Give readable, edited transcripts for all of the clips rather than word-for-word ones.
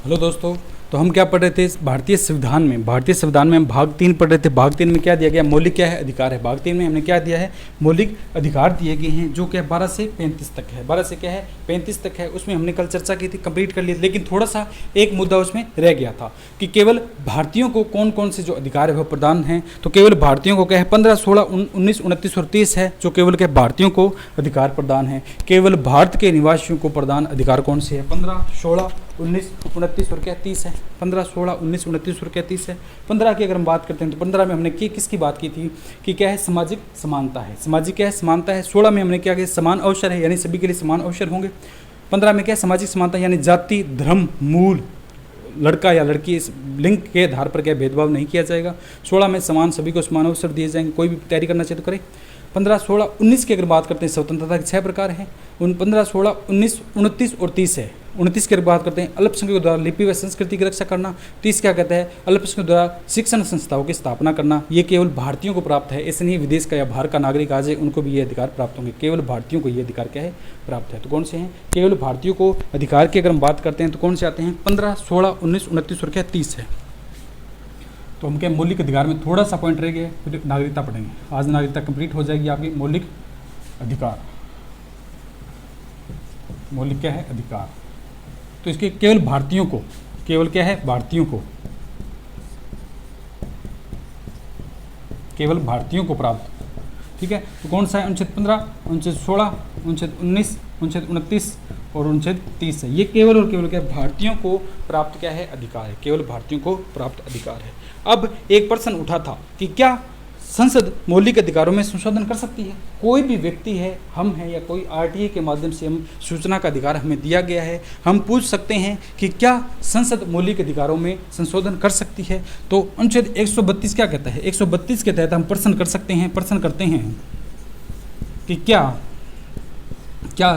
Hello दोस्तों, तो हम क्या पढ़ रहे थे भारतीय संविधान में हम भाग 3 पढ़ रहे थे। भाग 3 में क्या दिया गया, मौलिक क्या है, अधिकार है। भाग 3 में हमने क्या दिया है, मौलिक अधिकार दिए गए हैं जो क्या 12 से 35 तक है। 12 से क्या है 35 तक है। उसमें हमने कल चर्चा की थी, कंप्लीट कर ली, लेकिन थोड़ा सा एक मुद्दा उसमें रह गया था कि केवल भारतीयों को कौन कौन से जो अधिकार है वो प्रदान हैं। तो केवल भारतीयों को क्या है 15, 16, 19, 29 और 30 है जो केवल क्या भारतीयों को अधिकार प्रदान है। केवल भारत के निवासियों को प्रदान अधिकार कौन से है, 15, 16, 19, 29 और क्या 30 है। 15, 16, 19, 29 और क्या 30 है। 15 की अगर हम बात करते हैं तो 15 में हमने किसकी बात की थी कि क्या है, सामाजिक समानता है। सामाजिक क्या है, समानता है। 16 में हमने क्या किया, समान अवसर है, यानी सभी के लिए समान अवसर होंगे। 15 में क्या है, सामाजिक समानता यानी जाति, धर्म, मूल, लड़का या लड़की इस लिंग के आधार पर क्या भेदभाव नहीं किया जाएगा। 16 में समान, सभी को समान अवसर दिए जाएंगे, कोई भी तैयारी करना चाहे तो करे। 15, 16, 19 की अगर बात करते हैं स्वतंत्रता के 6 प्रकार हैं। उन 15, 16, 19, 29 और 30 है। 29 की अगर बात करते हैं अल्पसंख्यकों द्वारा लिपि व संस्कृति की रक्षा करना। 30 क्या कहता है, अल्पसंख्यकों द्वारा शिक्षण संस्थाओं की स्थापना करना। ये केवल भारतीयों को प्राप्त है, ऐसे नहीं विदेश का या बाहर का नागरिक आ जाए उनको भी ये अधिकार प्राप्त होंगे। केवल भारतीयों को ये अधिकार क्या है, प्राप्त है। तो कौन से हैं, केवल भारतीयों को अधिकार की अगर हम बात करते हैं तो कौन से आते हैं, 15, 16, 19, 29 और क्या 30 है। तो हम क्या मौलिक अधिकार में थोड़ा सा पॉइंट रह गया, फिर नागरिकता पढ़ेंगे। आज नागरिकता कंप्लीट हो जाएगी आपकी। मौलिक अधिकार, मौलिक क्या है, अधिकार। तो इसके केवल भारतीयों को, केवल क्या है, भारतीयों को, केवल भारतीयों को प्राप्त, ठीक है। तो कौन सा है, अनुच्छेद 15, अनुच्छेद 16, अनुच्छेद 19, अनुच्छेद 29 और अनुच्छेद 30 है। ये केवल और केवल क्या भारतीयों को प्राप्त क्या है, अधिकार है। केवल भारतीयों को प्राप्त अधिकार है। अब एक प्रश्न उठा था कि क्या संसद मौलिक अधिकारों में संशोधन कर सकती है। कोई भी व्यक्ति है, हम हैं या कोई आरटीए के माध्यम से हम सूचना का अधिकार हमें दिया गया है, हम पूछ सकते हैं कि क्या संसद मौलिक अधिकारों में संशोधन कर सकती है। तो अनुच्छेद 132 क्या कहता है, 132 के तहत हम प्रश्न कर सकते हैं, प्रश्न करते हैं कि क्या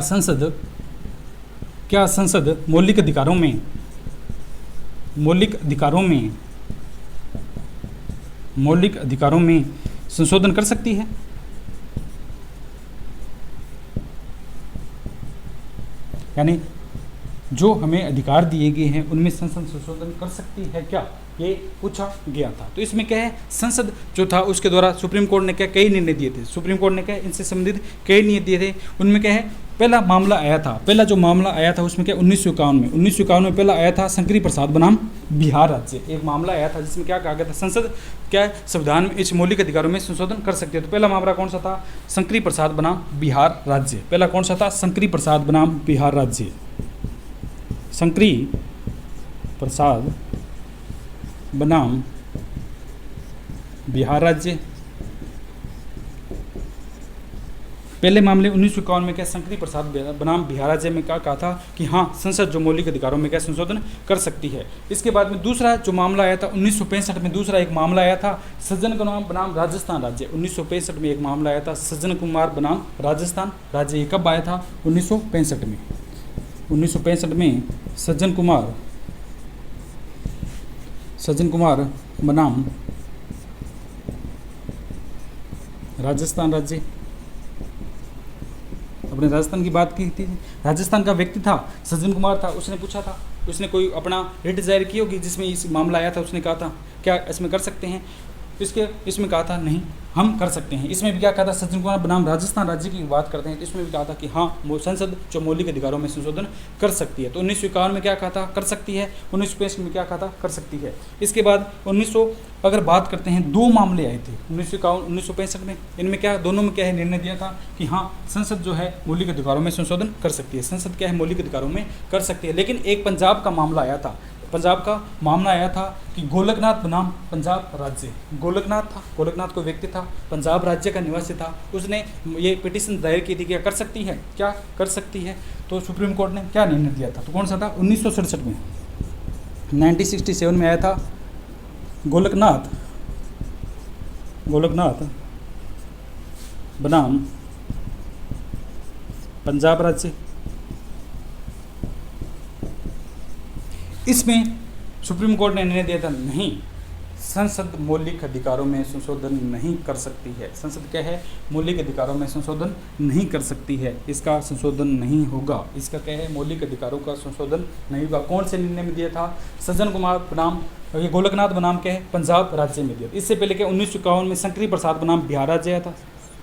संसद मौलिक अधिकारों में संशोधन कर सकती है। यानी जो हमें अधिकार दिए गए हैं उनमें संसद संशोधन कर सकती है क्या, ये पूछा गया था। तो इसमें क्या है, संसद जो था उसके द्वारा सुप्रीम कोर्ट ने क्या कई निर्णय दिए थे। सुप्रीम कोर्ट ने क्या इनसे संबंधित कई निर्णय दिए थे। उनमें क्या है, पहला जो मामला आया था उसमें क्या 1951 में पहला आया था शंकरी प्रसाद बनाम बिहार राज्य। एक मामला आया था जिसमें क्या कहा गया था, संसद क्या संविधान में इस मौलिक अधिकारों में संशोधन कर सकती है। तो पहला मामला कौन सा था, शंकरी प्रसाद बनाम बिहार राज्य। पहला कौन सा था, शंकरी प्रसाद बनाम बिहार राज्य। शंकरी प्रसाद बनाम बिहार राज्य। पहले मामले 1951 में क्या शंकरी प्रसाद बनाम बिहार राज्य में क्या कहा था कि हाँ संसद जो मौलिक अधिकारों में क्या संशोधन कर सकती है। इसके बाद में दूसरा जो मामला आया था 1965 में, दूसरा एक मामला आया था सज्जन कुमार बनाम राजस्थान राज्य। 1965 में एक मामला आया था सज्जन कुमार बनाम राजस्थान राज्य। ये कब आया था, 1965 में। 1965 में सज्जन कुमार बनाम राजस्थान राज्य। अपने राजस्थान की बात की थी, राजस्थान का व्यक्ति था सज्जन कुमार था, उसने पूछा था, उसने कोई अपना रिट जाहिर की होगी जिसमें इस मामला आया था। उसने कहा था क्या इसमें कर सकते हैं, इसमें कहा था नहीं हम कर सकते हैं। इसमें भी क्या कहा था, सज्जन कुमार बनाम राजस्थान राज्य की बात करते हैं तो इसमें भी कहा था कि हाँ संसद जो मौलिक अधिकारों में संशोधन कर सकती है। तो 1951 में क्या कहा था, कर सकती है। 1965 में क्या कहा था, कर सकती है। इसके बाद 1900 अगर बात करते हैं, दो मामले आए थे 1951, 1965 में। इनमें क्या, दोनों में क्या है, निर्णय दिया था कि हाँ संसद जो है मौलिक अधिकारों में संशोधन कर सकती है। संसद क्या है, मौलिक अधिकारों में कर सकती है। लेकिन एक पंजाब का मामला आया था, कि गोलकनाथ बनाम पंजाब राज्य। गोलकनाथ को व्यक्ति था, पंजाब राज्य का निवासी था, उसने ये पिटीशन दायर की थी, क्या कर सकती है, क्या कर सकती है। तो सुप्रीम कोर्ट ने क्या निर्णय दिया था, तो कौन सा था, 1967 में, 1967 में आया था गोलकनाथ बनाम पंजाब राज्य। इसमें सुप्रीम कोर्ट ने निर्णय दिया था नहीं, संसद मौलिक अधिकारों में संशोधन नहीं कर सकती है। संसद क्या है, मौलिक अधिकारों में संशोधन नहीं कर सकती है, इसका संशोधन नहीं होगा। इसका क्या है, मौलिक अधिकारों का संशोधन नहीं होगा। कौन से निर्णय में दिया था, सज्जन कुमार बनाम ये गोलकनाथ बनाम क्या है, पंजाब राज्य में दिया। इससे पहले क्या 1951 में शंकरी प्रसाद बनाम बिहार राज्य आया था,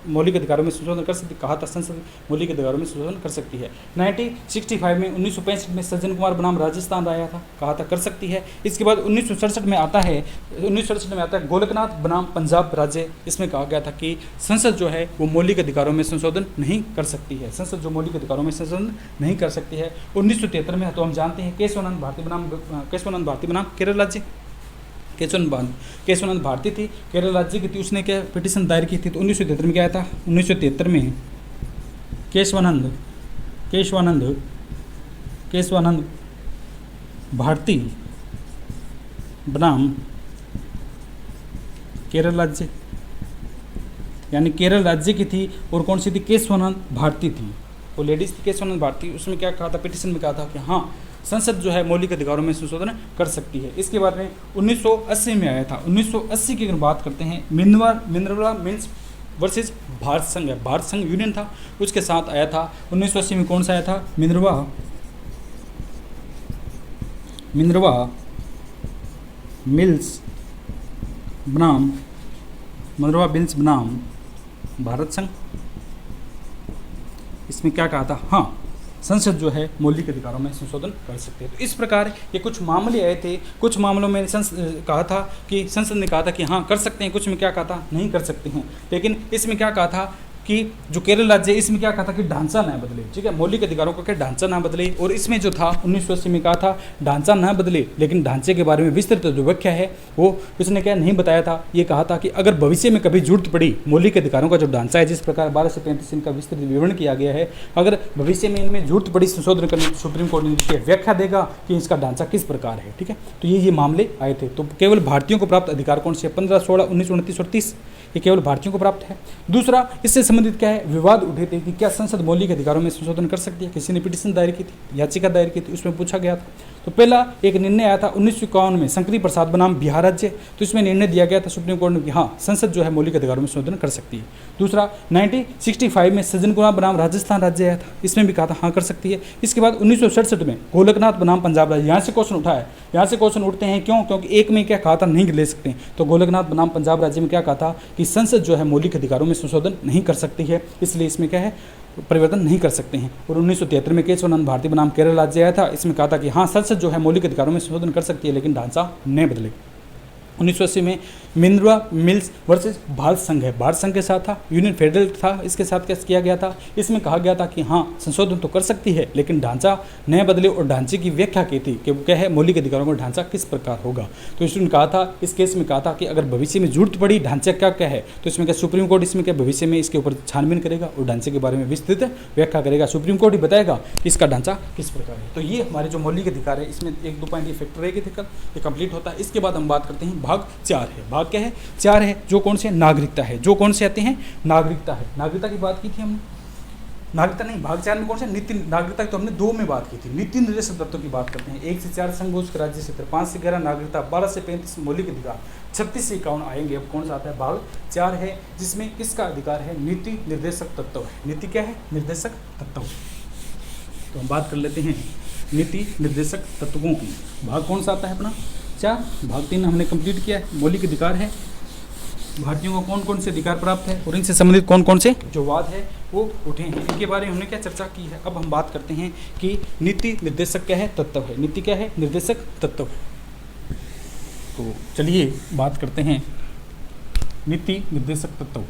मौलिक अधिकारों में संशोधन कर सकती, कहा था संसद मौलिक अधिकारों में संशोधन कर सकती है। 1965 में 1965 में सज्जन कुमार बनाम राजस्थान आया था, कहा था कर सकती है। इसके बाद 1967 में आता है, 1967 में आता है गोलकनाथ बनाम पंजाब राज्य। इसमें कहा गया था कि संसद जो है वो मौलिक अधिकारों में संशोधन नहीं कर सकती है, संसद जो मौलिक अधिकारों में संशोधन नहीं कर सकती है। 1973 में तो हम जानते हैं केशवानंद भारती बनाम केरल राज्य, केशवानंद भारती थी, केरल राज्य की थी, उसने क्या पिटीशन दायर की थी। तो 1973 में क्या आया था, 1973 में केशवानंद भारती बनाम केरल राज्य, यानी केरल राज्य की थी और कौन सी थी, केशवानंद भारती थी, वो लेडीज थी केशवानंद भारती। उसमें क्या कहा था, पिटीशन में कहा था कि हाँ संसद जो है मौलिक अधिकारों में संशोधन कर सकती है। इसके बाद में 1980 में आया था। 1980 की अगर बात करते हैं, मिनर्वा मिल्स वर्सेस भारत संघ है, भारत संघ यूनियन था, उसके साथ आया था। 1980 में कौन सा आया था, मिनर्वा मिल्स बनाम भारत संघ। इसमें क्या कहा था, हाँ संसद जो है मौलिक अधिकारों में संशोधन कर सकते हैं। तो इस प्रकार ये कुछ मामले आए थे, कुछ मामलों में कहा था कि संसद ने कहा था कि हाँ कर सकते हैं, कुछ में क्या कहा था, नहीं कर सकते हैं। लेकिन इसमें क्या कहा था कि जो केरल राज्य है इसमें क्या कहा था कि ढांचा ना बदले, ठीक है, मौलिक अधिकारों का क्या ढांचा ना बदले। और इसमें जो था 1980 में कहा था ढांचा ना बदले, लेकिन ढांचे के बारे में विस्तृत जो व्याख्या है वो उसने क्या नहीं बताया था। ये कहा था कि अगर भविष्य में कभी जरूरत पड़ी, मौलिक अधिकारों का जो ढांचा है जिस प्रकार 12 से 35 इनका विस्तृत विवरण किया गया है, अगर भविष्य में इनमें जरूरत पड़ी संशोधन करने, सुप्रीम कोर्ट ने व्याख्या देगा कि इसका ढांचा किस प्रकार है, ठीक है। तो ये मामले आए थे। तो केवल भारतीयों को प्राप्त अधिकार कौन से, 15, 16, 19, 29 और 30, ये केवल भारतीयों को प्राप्त है। दूसरा, इससे संबंधित क्या है, विवाद उठे थे कि क्या संसद मौलिक अधिकारों में संशोधन कर सकती है। किसी ने पिटीशन दायर की थी, याचिका दायर की थी, उसमें पूछा गया था। तो पहला एक निर्णय आया था 1951 में शंकरी प्रसाद बनाम बिहार राज्य। तो इसमें निर्णय दिया गया था सुप्रीम कोर्ट ने कि हाँ संसद जो है मौलिक अधिकारों में संशोधन कर सकती है। दूसरा 1965 में सज्जन कुमार बनाम राजस्थान राज्य आया था, इसमें भी कहा था हाँ कर सकती है। इसके बाद 1967 में गोलकनाथ बनाम पंजाब राज्य, यहाँ से क्वेश्चन उठा है, यहाँ से क्वेश्चन उठते हैं क्यों, क्योंकि एक में क्या कहा था नहीं ले सकते। तो गोलकनाथ बनाम पंजाब राज्य में क्या कहा था कि संसद जो है मौलिक अधिकारों में संशोधन नहीं कर सकती है, इसलिए इसमें क्या है परिवर्तन नहीं कर सकते हैं। और 1973 में केशवानंद भारती बनाम केरल राज्य आया था, इसमें कहा था कि हाँ संसद जो है मौलिक अधिकारों में संशोधन कर सकती है लेकिन ढांचा नहीं बदले। 1980 में मिनर्वा मिल्स वर्सेस भारत संघ है, भारत संघ के साथ था, यूनियन फेडरल था, इसके साथ क्या किया गया था, इसमें कहा गया था कि हाँ संशोधन तो कर सकती है लेकिन ढांचा नए बदले और ढांचे की व्याख्या की थी कि वो क्या है मौलिक अधिकारों का ढांचा किस प्रकार होगा। तो इसने कहा था, इस केस में कहा था कि अगर भविष्य में जरूरत पड़ी ढांचा क्या क्या है, तो इसमें क्या सुप्रीम कोर्ट इसमें क्या भविष्य में इसके ऊपर छानबीन करेगा और ढांचे के बारे में विस्तृत व्याख्या करेगा। सुप्रीम कोर्ट ही बताएगा कि इसका ढांचा किस प्रकार है। तो ये हमारे जो मौलिक अधिकार है इसमें 1-2 पॉइंट ये फैक्टर रहेगी थे कल, ये कंप्लीट होता है। इसके बाद हम बात करते हैं भाग 4 है। भाग क्या है, 4 है, जो कौन से नागरिकता है, जो कौन से आते हैं नागरिकता है। नागरिकता की बात की थी हमने, नागरिकता नहीं, भाग 4 में कौन से नीति नागरिकता की तो हमने 2 में बात की थी। नीति निर्देशक तत्वों की बात करते हैं। 1 से 4 संघोष के राज्य क्षेत्र, 5 से 11 नागरिकता, 12 से 35 मौलिक अधिकार, 36 से 51 आएंगे। अब कौन सा आता है, भाग 4 है, जिसमें किसका अधिकार है, नीति निर्देशक तत्व है। नीति क्या है, निर्देशक तत्व। तो हम बात कर लेते हैं नीति निर्देशक तत्वों की। भाग कौन सा आता है अपना 4, भाग 3 हमने कंप्लीट किया है। मौलिक अधिकार है, भारतीयों को कौन कौन से अधिकार प्राप्त है और इनसे संबंधित कौन कौन से जो वाद है वो उठे हैं, इनके बारे में हमने क्या चर्चा की है। अब हम बात करते हैं कि नीति निर्देशक क्या है, तत्व है। नीति क्या है, निर्देशक तत्व है। तो चलिए बात करते हैं नीति निर्देशक तत्व।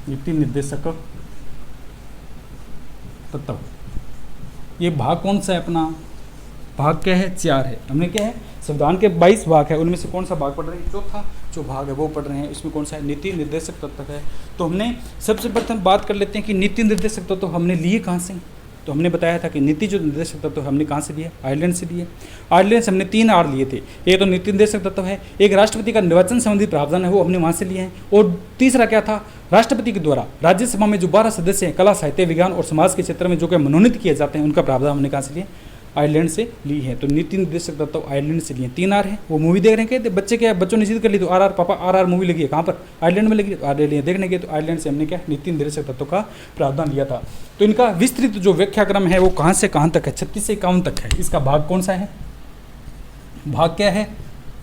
नीति निर्देशक तत्व, ये भाग कौन सा है अपना, भाग क्या है 4 है। हमने क्या है, संविधान के 22 भाग है, उनमें से कौन सा भाग पढ़ रहे हैं, चौथा जो भाग है वो पढ़ रहे हैं। इसमें कौन सा है, नीति निर्देशक तत्व है। तो हमने सबसे प्रथम बात कर लेते हैं कि नीति निर्देशक तत्व हमने लिए कहाँ से। तो हमने बताया था कि नीति जो निर्देशक तत्व हमने कहाँ से लिए, आयरलैंड से लिए। आयरलैंड से हमने 3 आर लिए थे। एक तो नीति निर्देशक तत्व है, एक राष्ट्रपति का निर्वाचन संबंधी प्रावधान है वो हमने वहाँ से लिए हैं, और तीसरा क्या था, राष्ट्रपति के द्वारा राज्यसभा में जो 12 सदस्य हैं कला, साहित्य, विज्ञान और समाज के क्षेत्र में जो कि मनोनीत किए जाते हैं उनका प्रावधान हमने कहाँ से लिए, आयरलैंड से ली है। तो नीति निर्देशक तत्व आयरलैंड से लिए। 3 आर है। वो मूवी देख रहे हैं, बच्चे क्या, बच्चों ने जिद कर ली तो आर पापा आर मूवी लगी है, कहाँ पर, आयरलैंड में लगी है, तो आयरलैंड देखने के, तो आयरलैंड से हमने क्या नीति निर्देशक तत्व का प्रावधान लिया था। तो इनका विस्तृत जो व्याख्याक्रम है वो कहाँ से कहाँ तक है, 36 से 51 तक है। इसका भाग कौन सा है, भाग क्या है,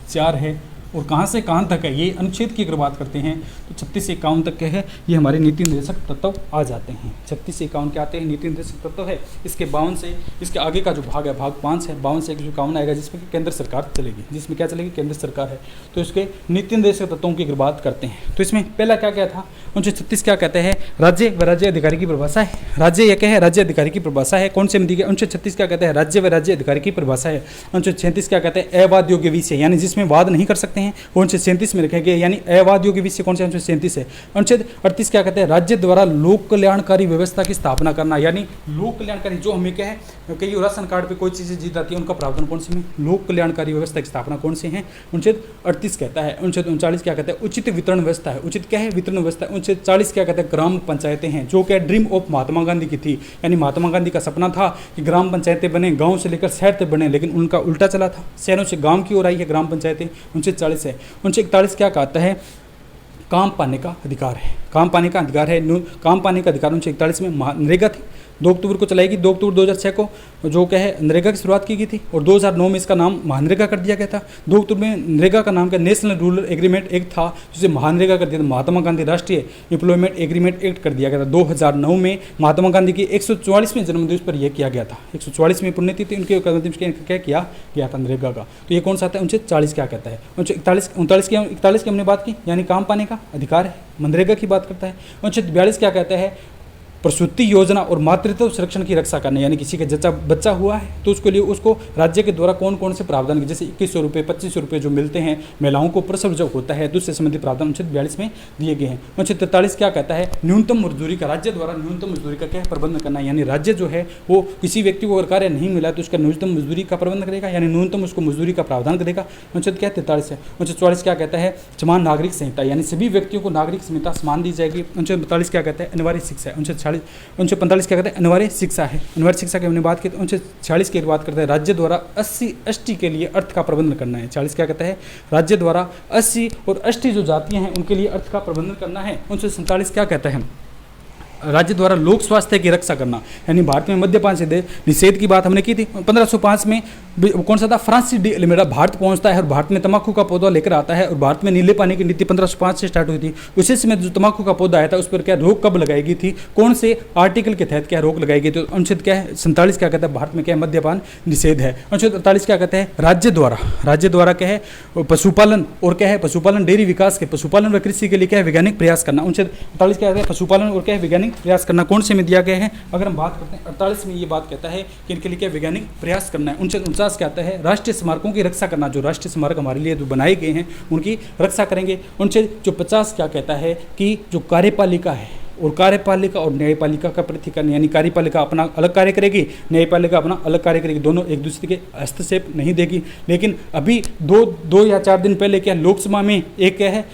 4 है। और कहाँ से कहाँ तक है, ये अनुच्छेद की अगर बात करते हैं तो 36 से 51 तक के है, ये हमारे नीति निर्देशक तत्व आ जाते हैं। 36 से 51 के आते हैं नीति निर्देशक तत्व है। इसके 52 से, इसके आगे का जो भाग है भाग 5 है, 52 से 151 आएगा, जिसमें कि केंद्र सरकार चलेगी, जिसमें क्या चलेगी, केंद्र सरकार है। तो इसके नीति निर्देशक तत्वों की अगर बात करते हैं तो इसमें पहला क्या क्या था, 36 क्या कहते हैं, राज्य व राज्य अधिकारी की परिभाषा है। राज्य यह क्या है, राज्य अधिकारी की परिभाषा है। कौन से में दी गई, 36 क्या कहते हैं, राज्य व राज्य अधिकारी की परिभाषा है। 36 क्या कहते हैं, अवाद योग्य विषय, यानी जिसमें वाद नहीं कर सकते हैं, 37 में रखेंगे, यानी अवाद योग्य विषय कौन से, 37 है। अनुच्छेद 38 क्या कहते हैं, राज्य द्वारा लोक कल्याणकारी व्यवस्था की स्थापना करना, यानी लोक कल्याणकारी, जो हमें क्या है, कई राशन कार्ड पे कोई चीज़ें दी जाती है, उनका प्रावधान कौन से में, लोक कल्याणकारी व्यवस्था की स्थापना कौन से हैं, अनुच्छेद 38 कहता है। अनुच्छेद 39 क्या कहता है, उचित वितरण व्यवस्था है। उचित क्या है, वितरण व्यवस्था। अनुच्छेद 40 क्या कहते हैं, ग्राम पंचायतें हैं, जो क्या ड्रीम ऑफ महात्मा गांधी की थी, यानी महात्मा गांधी का सपना था कि ग्राम पंचायतें बने, गाँव से लेकर शहर तक बने, लेकिन उनका उल्टा चला था, शहरों से गाँव की ओर आई है ग्राम पंचायतें। 39 है। 41 क्या कहता है, काम पाने का अधिकार है। काम पाने का अधिकार है, काम पाने का अधिकार 41 में मनरेगा थी, 2 अक्टूबर को चलाएगी। 2 अक्टूबर 2006 को जो क्या है नरेगा की शुरुआत की गई थी, और 2009 में इसका नाम महानरेगा कर दिया गया था। 2 अक्टूबर में नरेगा का नाम क्या, नेशनल रूरल एग्रीमेंट एक्ट था, जिसे महानरेगा कर दिया था। महात्मा गांधी राष्ट्रीय एम्प्लॉयमेंट एग्रीमेंट एक्ट कर दिया गया था। 2009 में महात्मा गांधी की 144वें जन्मदिवस पर यह किया गया था। 144वीं पुण्यतिथि उनके क्या किया गया था नरेगा का। तो ये कौन सा आता है, 39 क्या कहता है। 41 की हमने बात की, यानी काम पाने का अधिकार है, मनरेगा की बात करता है। 42 क्या कहता है, प्रसूति योजना और मातृत्व संरक्षण की रक्षा करने, यानी किसी का बच्चा हुआ है तो उसके लिए उसको राज्य के द्वारा कौन कौन से प्रावधान, जैसे 2100 रुपये 2500 रुपये जो मिलते हैं महिलाओं को प्रसव जब होता है, तो उससे संबंधित प्रावधान अनुच्छेद 42 में दिए गए हैं। अनुच्छेद 43 क्या कहता है, न्यूनतम मजदूरी का, राज्य द्वारा न्यूनतम मजदूरी का क्या प्रबंध करना, यानी राज्य जो है वो किसी व्यक्ति को अगर कार्य नहीं मिला तो उसका न्यूनतम मजदूरी का प्रबंध करेगा, यानी न्यूनतम उसको मजदूरी का प्रावधान करेगा। अनुच्छेद क्या 43 है। अनुच्छेद 44 क्या कहता है, समान नागरिक संहिता, यानी सभी व्यक्तियों को नागरिक संहिता समान दी जाएगी। अनुच्छेद 42 क्या कहता है, अनिवार्य शिक्षा है। अनुच्छेद 45 क्या कहते हैं, अनिवार्य शिक्षा है। अनिवार्य शिक्षा की हमने बात की। तो 46 की बात करते हैं, राज्य द्वारा 80 एसटी के लिए अर्थ का प्रबंधन करना है। 40 क्या कहता है, राज्य द्वारा 80 और एसटी जो जातियां हैं उनके लिए अर्थ का प्रबंधन करना है। 47 क्या कहता है, राज्य द्वारा लोक स्वास्थ्य की रक्षा करना, यानी भारत में मद्यपान से निषेध की बात हमने की थी। 1505 में कौन सा था, फ्रांसिस डी अल्मेडा भारत पहुंचता है और भारत में तंबाकू का पौधा लेकर आता है, और भारत में नीले पानी की नीति 1505 से स्टार्ट हुई थी। उसी समय जो तंबाकू का पौधा आया था उस पर क्या रोक कब लगाई गई थी, कौन से आर्टिकल के तहत क्या रोक लगाई गई थी। तो अनुच्छेद क्या है 47 क्या कहता है, भारत में क्या है, मद्यपान निषेध है। अनुच्छेद 48 क्या कहता है, राज्य द्वारा क्या है, पशुपालन और क्या है, पशुपालन डेयरी विकास के, पशुपालन व कृषि के लिए क्या है, वैज्ञानिक प्रयास करना। अनुच्छेद 48 क्या कहता है, पशुपालन और क्या है, वैज्ञानिक प्रयास करना। कौन से में दिया गया है, अगर हम बात करते हैं 48 में ये बात कहता है कि इनके लिए क्या वैज्ञानिक प्रयास करना है। 49 क्या आता है, राष्ट्रीय स्मारकों की रक्षा करना, जो राष्ट्रीय स्मारक हमारे लिए जो बनाए गए हैं उनकी रक्षा करेंगे। उनसे जो 50 क्या कहता है कि जो कार्यपालिका है, और कार्यपालिका और न्यायपालिका का प्रतिकरण, यानी कार्यपालिका अपना अलग कार्य करेगी, न्यायपालिका अपना अलग कार्य करेगी, दोनों एक दूसरे के हस्तक्षेप नहीं देगी। लेकिन अभी दो या 4 दिन पहले क्या लोकसभा में एक क्या है,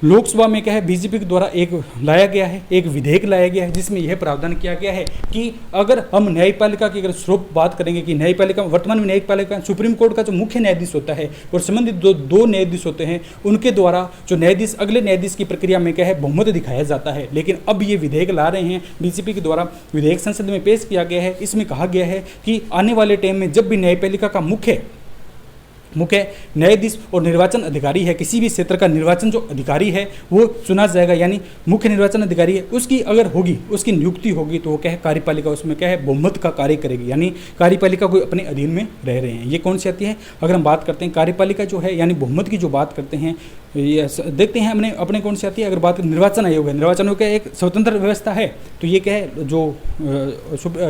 लोकसभा में क्या है, बीजेपी के द्वारा एक लाया गया है, एक विधेयक लाया गया है, जिसमें यह प्रावधान किया गया है कि अगर हम न्यायपालिका की अगर स्रोत बात करेंगे कि न्यायपालिका, वर्तमान में न्यायपालिका सुप्रीम कोर्ट का जो मुख्य न्यायाधीश होता है और संबंधित दो न्यायाधीश होते हैं, उनके द्वारा जो न्यायाधीश अगले न्यायाधीश की प्रक्रिया में क्या है, बहुमत दिखाया जाता है। लेकिन अब ये विधेयक ला रहे हैं बीजेपी के द्वारा, विधेयक संसद में पेश किया गया है। इसमें कहा गया है कि आने वाले टाइम में जब भी न्यायपालिका का मुख्य न्यायाधीश और निर्वाचन अधिकारी है, किसी भी क्षेत्र का निर्वाचन जो अधिकारी है वो चुना जाएगा, यानी मुख्य निर्वाचन अधिकारी है, उसकी अगर होगी, उसकी नियुक्ति होगी, तो वो क्या है, कार्यपालिका उसमें क्या है, बहुमत का कार्य करेगी, यानी कार्यपालिका को अपने अधीन में रह रहे हैं। ये कौन सी आती है, अगर हम बात करते हैं कार्यपालिका जो है, यानी बहुमत की जो बात करते हैं, ये देखते हैं हमने अपने कौन सी आती है। अगर बात निर्वाचन आयोग है, निर्वाचन आयोग का एक स्वतंत्र व्यवस्था है, तो ये क्या है, जो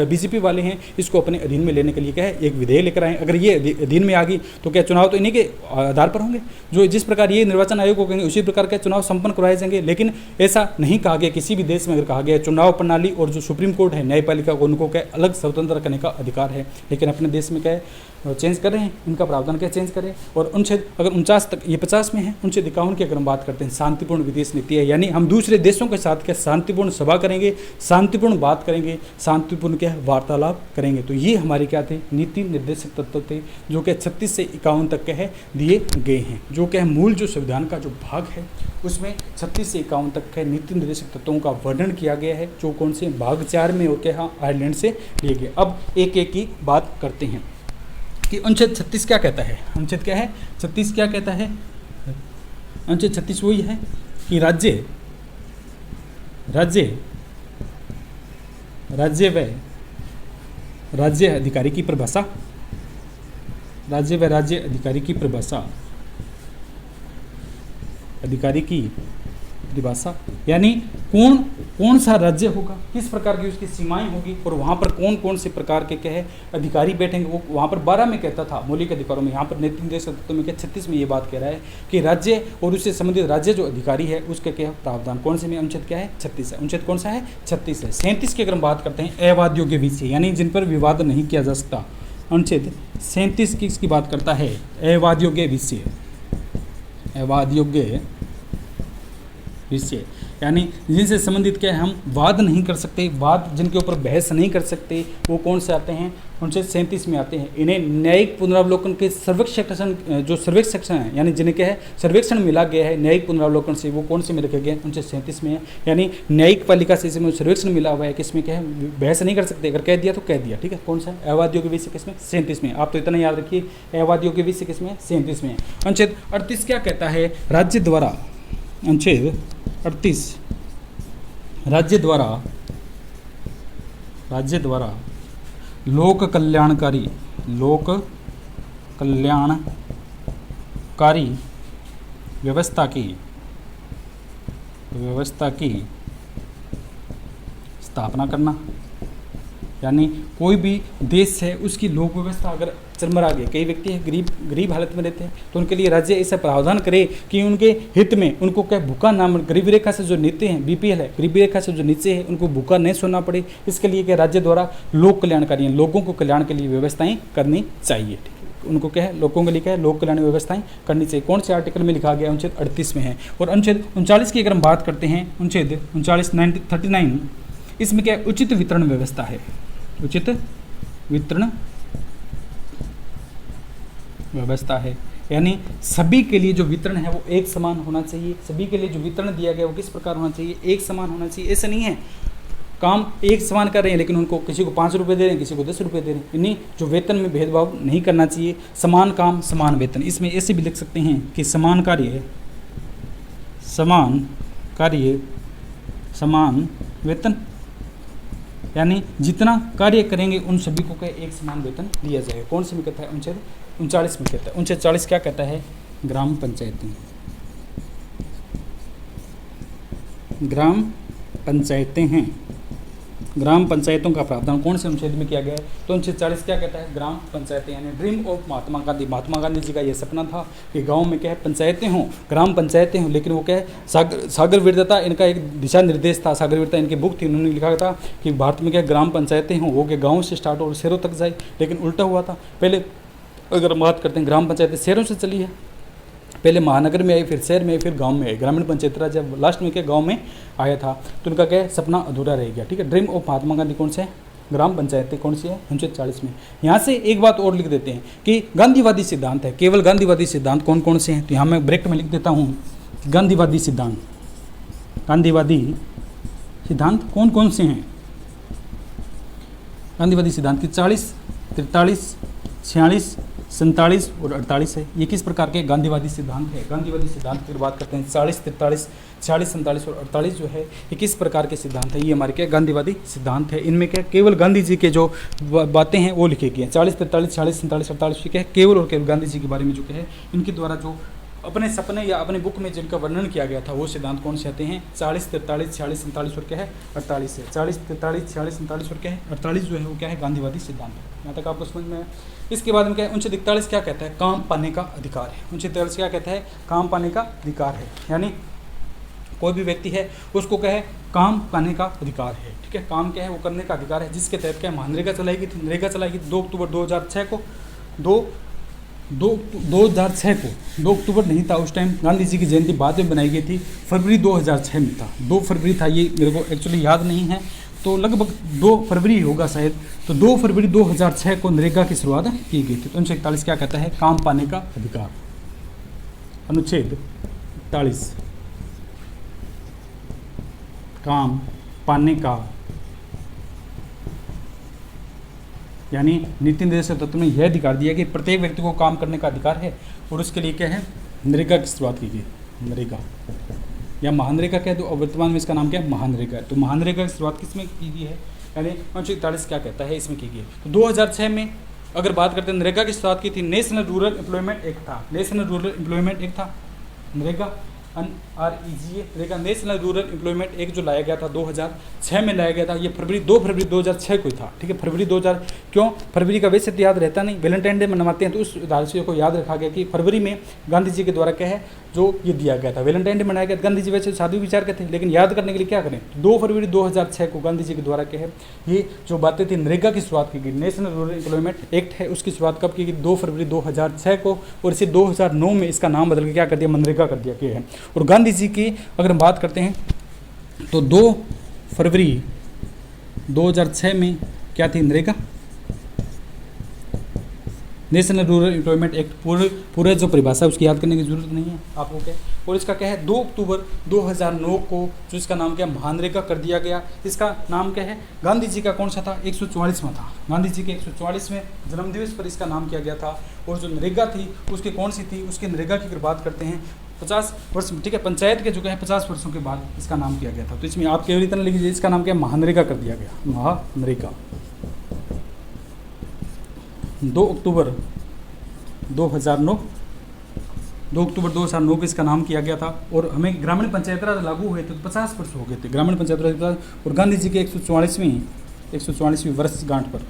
बीजेपी वाले हैं इसको अपने अधीन में लेने के लिए क्या है, एक विधेयक लेकर आए। अगर ये अधीन में आ गई तो क्या चुनाव तो इन्हीं के आधार पर होंगे, जो जिस प्रकार ये निर्वाचन आयोग को कहेंगे उसी प्रकार के चुनाव संपन्न करवाए जाएंगे। लेकिन ऐसा नहीं कहा गया, किसी भी देश में अगर कहा गया चुनाव प्रणाली और जो सुप्रीम कोर्ट है न्यायपालिका को, उनको क्या अलग स्वतंत्र रखने का अधिकार है। लेकिन अपने देश में क्या है, चेंज कर रहे हैं, इनका प्रावधान क्या चेंज करें। और अनुच्छेद अगर 49 तक, ये 50 में है, अनुच्छेद 51 की अगर हम बात करते हैं शांतिपूर्ण विदेश नीति है, यानी हम दूसरे देशों के साथ क्या शांतिपूर्ण सभा करेंगे, शांतिपूर्ण बात करेंगे, शांतिपूर्ण क्या वार्तालाप करेंगे। तो ये हमारी क्या थे, नीति निर्देशक तत्व थे, जो कि 36 से 51 तक के है दिए गए हैं। जो कि मूल जो संविधान का जो भाग है उसमें 36 से 51 तक के नीति निर्देशक तत्वों का वर्णन किया गया है, जो कौन से भाग 4 में और क्या आयरलैंड से लिए गए। अब एक एक की बात करते हैं कि अनुच्छेद 36 क्या कहता है। अनुच्छेद क्या है 36 क्या कहता है। अनुच्छेद 36 वही है कि राज्य व राज्य अधिकारी की परिभाषा, राज्य व राज्य अधिकारी की परिभाषा, अधिकारी की परिभाषा, यानी कौन सा राज्य होगा, किस प्रकार की उसकी सीमाएं होगी और वहाँ पर कौन कौन से प्रकार के क्या है अधिकारी बैठेंगे। वो वहाँ पर 12 में कहता था मौलिक अधिकारों में, यहाँ पर नीति निर्देशक तत्व में क्या 36 में ये बात कह रहा है कि राज्य और उससे संबंधित राज्य जो अधिकारी है उसके क्या प्रावधान कौन से में, अनुच्छेद क्या है 36 है। अनुच्छेद कौन सा है 36 है। 37 की अगर हम बात करते हैं अवाद योग्य विषय, यानी जिन पर विवाद नहीं किया जा सकता। अनुच्छेद 37 की बात करता है अवाद योग्य विषय, अवाद योग्य विषय, यानी जिनसे संबंधित क्या है हम वाद नहीं कर सकते, वाद जिनके ऊपर बहस नहीं कर सकते, वो कौन से आते हैं, उनसे 37 में आते हैं। इन्हें न्यायिक पुनरावलोकन के सर्वेक्षण, जो सर्वेक्षण है, यानी जिन्हें क्या है सर्वेक्षण मिला गया है न्यायिक पुनरावलोकन से, वो कौन से में रखे गए, उनसे 37 में है। यानी न्यायिक पालिका से इसमें सर्वेक्षण मिला हुआ है, किसमें क्या है बहस नहीं कर सकते, अगर कह दिया तो कह दिया, ठीक है। कौन सा अवाद योग्य विषय किसमें 37 में। आप तो इतना याद रखिए अवाद योग्य विषय किसमें 37 में। अनुच्छेद 38 क्या कहता है, राज्य द्वारा, अनुच्छेद 38 राज्य द्वारा लोक कल्याणकारी व्यवस्था की स्थापना करना, यानी कोई भी देश है उसकी लोक व्यवस्था अगर चरमरा गई, कई व्यक्ति है गरीब हालत में रहते हैं, तो उनके लिए राज्य ऐसा प्रावधान करे कि उनके हित में उनको क्या भूखा ना, गरीबी रेखा से जो नीचे हैं, बीपीएल है, गरीबी रेखा से जो नीचे है, उनको भूखा नहीं सोना पड़े। इसके लिए क्या राज्य द्वारा लोक कल्याणकारी लोगों को कल्याण के लिए व्यवस्थाएं करनी चाहिए, ठीक है। उनको क्या है लोगों के लिए क्या है लोक कल्याण व्यवस्थाएं करनी चाहिए। कौन से आर्टिकल में लिखा गया, अनुच्छेद 38 में है। और अनुच्छेद 39 की अगर हम बात करते हैं, अनुच्छेद 39 इसमें क्या उचित वितरण व्यवस्था है, उचित वितरण व्यवस्था है, यानी सभी के लिए जो वितरण है वो एक समान होना चाहिए। सभी के लिए जो वितरण दिया गया वो किस प्रकार होना चाहिए, एक समान होना चाहिए। ऐसा नहीं है काम एक समान कर रहे हैं लेकिन उनको किसी को 5 रुपये दे रहे हैं, किसी को 10 रुपये दे रहे हैं, इन्हीं जो वेतन में भेदभाव नहीं करना चाहिए। समान काम समान वेतन, इसमें ऐसे भी लिख सकते हैं कि समान कार्य समान वेतन, यानी जितना कार्य करेंगे उन सभी को क्या एक समान वेतन दिया जाएगा। कौन से में कहता है, अनुच्छेद 39 में कहता है। अनुच्छेद 40 क्या कहता है, ग्राम पंचायतें हैं। ग्राम पंचायतों का प्रावधान कौन से अनुच्छेद में किया गया है, तो अनुच्छेद 40 क्या कहता है, ग्राम पंचायतें, यानी ड्रीम ऑफ महात्मा गांधी जी का ये सपना था कि गांव में क्या है पंचायतें हों, ग्राम पंचायतें हों। लेकिन वो क्या है सागर वीरता इनका एक दिशा निर्देश था, सागर वीरता इनकी बुक थी, उन्होंने लिखा था कि भारत में क्या ग्राम पंचायतें हों, वो क्या गाँव से स्टार्ट हो और शहरों तक जाए। लेकिन उल्टा हुआ था, पहले अगर हम बात करते हैं ग्राम पंचायतें शहरों से चली है, पहले महानगर में आई, फिर शहर में आई, फिर गांव में आई, ग्रामीण पंचायत राज जब लास्ट में क्या गांव में आया था, तो उनका क्या सपना अधूरा रह गया, ठीक है। ड्रीम ऑफ महात्मा गांधी कौन से है, ग्राम पंचायतें कौन सी है, 39 में। यहाँ से एक बात और लिख देते हैं कि गांधीवादी सिद्धांत है, केवल गांधीवादी सिद्धांत कौन कौन से हैं, तो यहाँ मैं ब्रैकेट में लिख देता हूँ गांधीवादी सिद्धांत कौन कौन से हैं। गांधीवादी सिद्धांत की 40, 43, 46, 47 और 48 है। ये किस प्रकार के गांधीवादी सिद्धांत है। गांधीवादी सिद्धांत की बात करते हैं 40, 43, 46, 47 और 48 जो है ये किस प्रकार के सिद्धांत है, ये हमारे क्या गांधीवादी सिद्धांत है। इनमें क्या केवल गांधी जी के जो बातें हैं वो लिखी गई हैं। 40, 43, 46, 47, 48 क्या है केवल और केवल गांधी जी के बारे में जो है इनके द्वारा जो अपने सपने या अपने बुक में जिनका वर्णन किया गया था वो सिद्धांत कौन से आते हैं, 40, 43, 46, 47 और क्या है 48 है। 40, 43, 46, 47 और क्या है 48 जो है वो क्या है गांधीवादी सिद्धांत है। यहाँ तक आपको समझ में आया। इसके बाद में क्या है, अनुच्छेद 41 क्या कहता है, काम पाने का अधिकार है। अनुच्छेद 41 क्या कहता है, काम पाने का अधिकार है, यानी कोई भी व्यक्ति है उसको क्या है काम पाने का अधिकार है, ठीक है। काम क्या है वो करने का अधिकार है, जिसके तहत क्या मनरेगा चलाई गई थी। मनरेगा चलाई गई 2 अक्टूबर 2006 को, दो 2006 को, 2 अक्टूबर नहीं था उस टाइम, गांधी जी की जयंती बाद में बनाई गई थी, फरवरी 2006 में था, 2 फरवरी था, ये मेरे को एक्चुअली याद नहीं है, तो लगभग 2 फरवरी होगा शायद। तो 2 फरवरी 2006 को नरेगा की शुरुआत की गई थी। तो 341 क्या कहता है? काम पाने का अधिकार। अनुच्छेद 41 काम पाने का, यानी नीति निर्देश तत्व में यह अधिकार दिया कि प्रत्येक व्यक्ति को काम करने का अधिकार है, और उसके लिए क्या है? नरेगा की शुरुआत की गई। नरेगा या महानरेगा कह दो, और वर्तमान में इसका नाम क्या है? महानरेगा। तो महानरेगा की शुरुआत किसमें की गई है? यानी 341 क्या कहता है? इसमें की गई है। तो 2006 में अगर बात करते हैं, नरेगा की शुरुआत की थी, नेशनल रूरल एम्प्लॉयमेंट एक्ट था, नेशनल रूरल एम्प्लॉयमेंट एक्ट था, NREGA NREGA, NREGA national rural employment act जो लाया गया था 2006 में लाया गया था। ये 2 फरवरी 2006 को था, ठीक है। फरवरी 2000 क्यों? फरवरी का वैसे तो याद रहता नहीं, वैलेंटाइन डे मनाते हैं, तो उस उद्देश्य को याद रखा गया कि फरवरी में गांधी जी के द्वारा क्या है जो ये दिया गया था, वैलेंटाइन डे मनाया गया। गांधी जी वैसे साधु विचार के थे, लेकिन याद करने के लिए क्या करें, 2 फरवरी 2006 को गांधी जी के द्वारा क्या है ये जो बातें थी, नरेगा की शुरुआत की गई, नेशनल रूरल एम्प्लॉयमेंट एक्ट है, उसकी शुरुआत कब की गई? 2 फरवरी 2006 को, और इसे 2009 में इसका नाम बदल के क्या कर दिया? मनरेगा कर दिया गया है। और गांधी जी की अगर हम बात करते हैं तो 2 फरवरी 2006 में क्या थी? NREGA, national rural employment act. पूरे जो परिभाषा है उसकी याद करने की जरूरत नहीं है आपको क्या। और इसका क्या है? 2 अक्टूबर 2009 को जो इसका नाम क्या है? महानरेगा कर दिया गया। इसका नाम क्या है? गांधी जी का कौन सा था? 144वां था, गांधी जी के 144वें जन्मदिवस पर इसका नाम किया गया था। और जो नरेगा थी उसकी कौन सी थी? उसकी नरेगा की अगर बात करते हैं 50 वर्ष, ठीक है, पंचायत के जो है 50 वर्षों के बाद इसका नाम किया गया था। तो इसमें आप केवल इतना लिख लीजिए, इसका नाम क्या है? महानरेगा कर दिया गया, महानरेगा। 2 अक्टूबर 2009, 2 अक्टूबर 2009 को इसका नाम किया गया था। और हमें ग्रामीण पंचायत राज लागू हुए थे तो 50 वर्ष हो गए थे ग्रामीण पंचायत राज। और गांधी जी के 144वीं वर्षगांठ पर,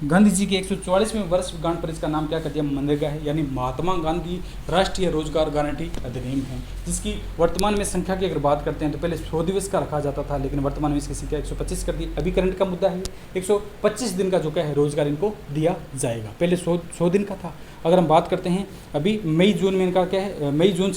गांधी जी के 144वें वर्षगांठ पर इसका नाम क्या कर दिया? मनरेगा है, यानी महात्मा गांधी राष्ट्रीय रोजगार गारंटी अधिनियम है, जिसकी वर्तमान में संख्या की अगर बात करते हैं तो पहले 100 दिवस का रखा जाता था, लेकिन वर्तमान में इसकी संख्या 125 कर दी। अभी करंट का मुद्दा है 125 दिन का जो क्या है रोजगार इनको दिया जाएगा, पहले 100 दिन का था। अगर हम बात करते हैं अभी मई जून में इनका क्या है, मई जून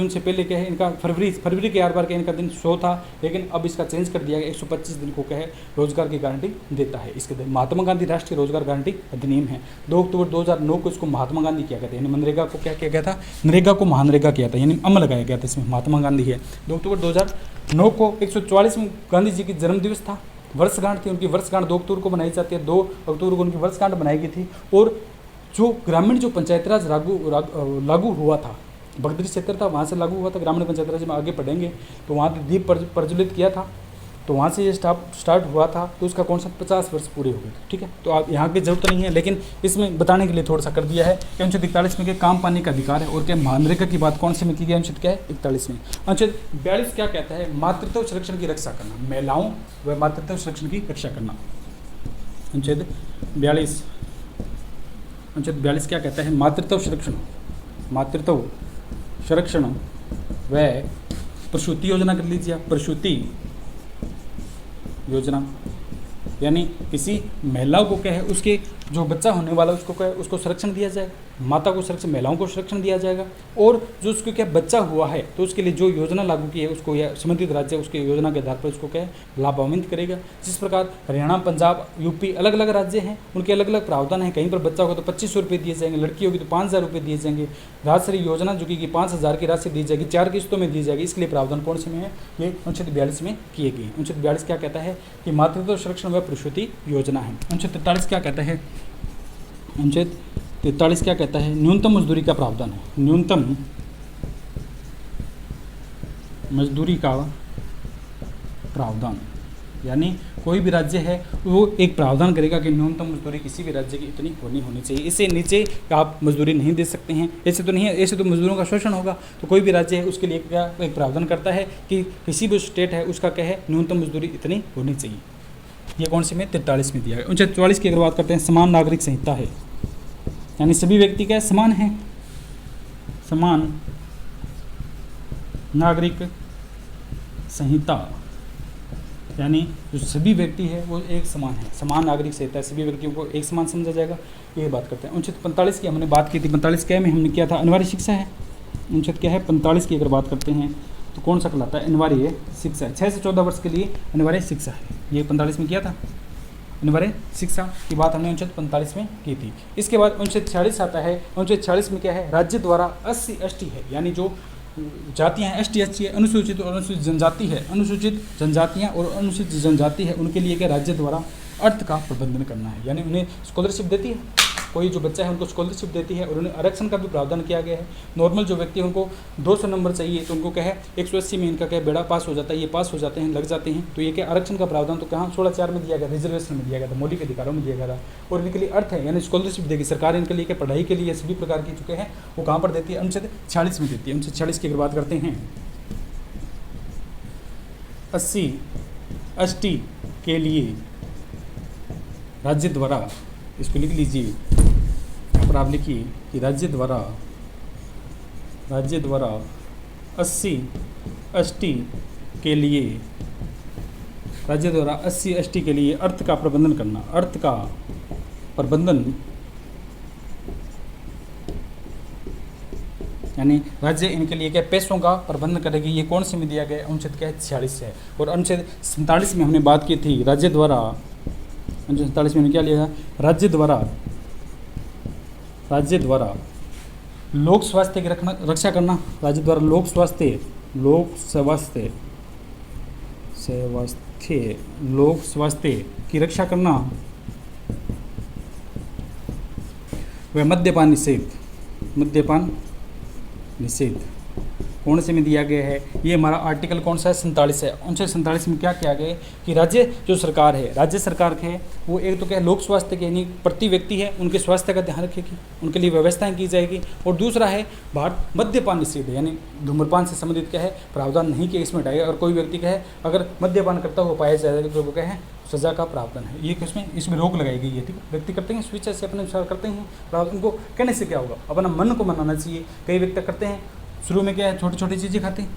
से पहले क्या है इनका फरवरी के 8 बार क्या इनका दिन 100 था, लेकिन अब इसका चेंज कर दिया गया, 125 दिन को क्या है रोजगार की गारंटी देता है। इसके दिन महात्मा गांधी राष्ट्रीय रोजगार गारंटी अधिनियम है। 2 अक्टूबर 2009 को इसको महात्मा गांधी किया गया था, यानी मनरेगा को क्या किया गया था? नरेगा को महानरेगा किया था, यानी अमल लगाया गया था, इसमें महात्मा गांधी है। 2 अक्टूबर 2009 को 144वें गांधी जी की जन्मदिवस था, वर्षगांठ थी उनकी, वर्षगांठ 2 अक्टूबर को बनाई जाती है, 2 अक्टूबर को उनकी वर्षगांठ बनाई गई थी। और जो ग्रामीण जो पंचायत राज लागू हुआ था, बगदरी क्षेत्र था वहाँ से लागू हुआ था ग्रामीण पंचायत राज में, आगे पढ़ेंगे तो वहाँ पे दीप प्रज्वलित किया था, तो वहाँ से ये स्टार्ट हुआ था, तो उसका कौन सा 50 वर्ष पूरे हो गए, ठीक है। तो आप यहाँ की जरूरत नहीं है, लेकिन इसमें बताने के लिए थोड़ा सा कर दिया है कि अनुच्छेद 41 में क्या काम पाने का अधिकार है, और क्या मनरेगा की बात कौन से में की गई? अनुच्छेद क्या है? 41 में। अनुच्छेद 42 क्या कहता है? मातृत्व संरक्षण की रक्षा करना, महिलाओं व मातृत्व संरक्षण की रक्षा करना। अनुच्छेद 42, अनुच्छेद 42 क्या कहता है? मातृत्व संरक्षण व प्रसूति योजना कर लीजिए, प्रसूति योजना, यानी किसी महिला को क्या है उसके जो बच्चा होने वाला उसको क्या है उसको संरक्षण दिया जाएगा, माता को संरक्षण, महिलाओं को संरक्षण दिया जाएगा। और जो उसको क्या बच्चा हुआ है तो उसके लिए जो योजना लागू की है उसको या संबंधित राज्य उसके योजना के आधार पर उसको क्या है लाभान्वित करेगा। जिस प्रकार हरियाणा, पंजाब, यूपी अलग अलग राज्य हैं, उनके अलग अलग प्रावधान हैं। कहीं पर बच्चा होगा तो 2500 रुपये दिए जाएंगे, लड़की होगी तो 5000 रुपये दिए जाएंगे। राजश्री योजना जो कि 5000 की राशि दी जाएगी, 4 किस्तों में दी जाएगी। इसके लिए प्रावधान कौन से में है? ये अनुच्छेद 42 में किए गए। अनुच्छेद 42 क्या कहता है कि मातृत्व संरक्षण व प्रसूति योजना है। अनुच्छेद 43 क्या कहता है? अनुच्छेद 43 क्या कहता है? न्यूनतम मजदूरी का प्रावधान है, न्यूनतम मजदूरी का प्रावधान, यानी कोई भी राज्य है वो एक प्रावधान करेगा कि न्यूनतम मजदूरी किसी भी राज्य की इतनी होनी चाहिए, इससे नीचे आप मजदूरी नहीं दे सकते हैं। ऐसे तो नहीं है, ऐसे तो मजदूरों का शोषण होगा। तो कोई भी राज्य है उसके लिए क्या एक प्रावधान करता है कि किसी भी स्टेट है उसका क्या है न्यूनतम मजदूरी इतनी होनी चाहिए। ये कौन से में? 43 में दिया गया। अनुच्छेद 44 की अगर बात करते हैं, समान नागरिक संहिता है, यानी सभी व्यक्ति क्या समान है, समान नागरिक संहिता यानी जो सभी व्यक्ति है वो एक समान है, समान नागरिक संहिता है, सभी व्यक्तियों को एक समान समझा जाएगा, ये बात करते हैं। अनुच्छेद 45 की हमने बात की थी, 45 क्या में हमने किया था, अनिवार्य शिक्षा है। अनुच्छेद क्या है 45 की अगर बात करते हैं तो कौन सा कहलाता है, अनिवार्य शिक्षा। 6 से 14 वर्ष के लिए अनिवार्य शिक्षा है, ये 45 में किया था, अनिवार्य शिक्षा की बात हमने अनुच्छेद 45 में की थी। इसके बाद अनुच्छेद 46 आता है। अनुच्छेद 46 में क्या है, राज्य द्वारा SC/ST है, यानी जो जातियाँ हैं ST/SC है, अनुसूचित और अनुसूचित जनजाति है, अनुसूचित जनजातियाँ और अनुसूचित जनजाति है, उनके लिए क्या राज्य द्वारा अर्थ का प्रबंधन करना है, यानी उन्हें स्कॉलरशिप देती है, कोई जो बच्चा है उनको स्कॉलरशिप देती है, और उन्हें आरक्षण का भी प्रावधान किया गया है। नॉर्मल जो व्यक्ति है उनको 200 नंबर चाहिए तो उनको क्या है 180 में इनका क्या बेड़ा पास हो जाता है, ये पास हो जाते हैं, लग जाते हैं, तो ये क्या आरक्षण का प्रावधान तो कहाँ 16(4) में दिया गया, रिजर्वेशन में दिया गया था, मौलिक अधिकारों में दिया गया था, और इनके लिए अर्थ है, यानी स्कॉलरशिप देगी सरकार, इनके लिए क्या पढ़ाई के लिए सभी प्रकार की चुके हैं वो कहाँ पर देती है, अनुच्छेद 46 में देती है। अनुच्छेद 46 की अगर बात करते हैं, SC/ST के लिए राज्य द्वारा, इसको लिख लीजिए, पर आप लिखिए कि राज्य द्वारा SC/ST के लिए, राज्य द्वारा SC/ST के लिए अर्थ का प्रबंधन करना, अर्थ का प्रबंधन, यानी राज्य इनके लिए क्या पैसों का प्रबंधन करेगी, ये कौन से में दिया गया, अनुच्छेद क्या है 46 है। और अनुच्छेद 47 में हमने बात की थी, राज्य द्वारा, अनुच्छेद 47 में हमने क्या लिया, राज्य द्वारा लोक स्वास्थ्य की रक्षा करना, राज्य द्वारा लोक स्वास्थ्य की रक्षा करना, वह मद्यपान निषेध कौन से में दिया गया है, ये हमारा आर्टिकल कौन सा है 47 है। अनुच्छेद 47 में क्या किया गया है कि राज्य जो सरकार है, राज्य सरकार के वो एक तो क्या लोक स्वास्थ्य के, यानी प्रति व्यक्ति है उनके स्वास्थ्य का ध्यान रखेगी, उनके लिए व्यवस्थाएं की जाएगी, और दूसरा है भारत मद्यपान निषेध, यानी धूम्रपान से संबंधित क्या है प्रावधान नहीं किया इसमें हटाएगा, और कोई व्यक्ति क्या है अगर मद्यपान करता हुआ पाया जाएगा तो वो क्या है सजा का प्रावधान है, ये इसमें रोक लगाई गई है। ठीक है, व्यक्ति करते हैं स्वेच्छा से अपने अनुसार करते हैं प्रावधान, उनको कहने से क्या होगा, अपना मन को मनाना चाहिए। कई व्यक्ति करते हैं शुरू में क्या है छोटी छोटी चीज़ें खाते हैं,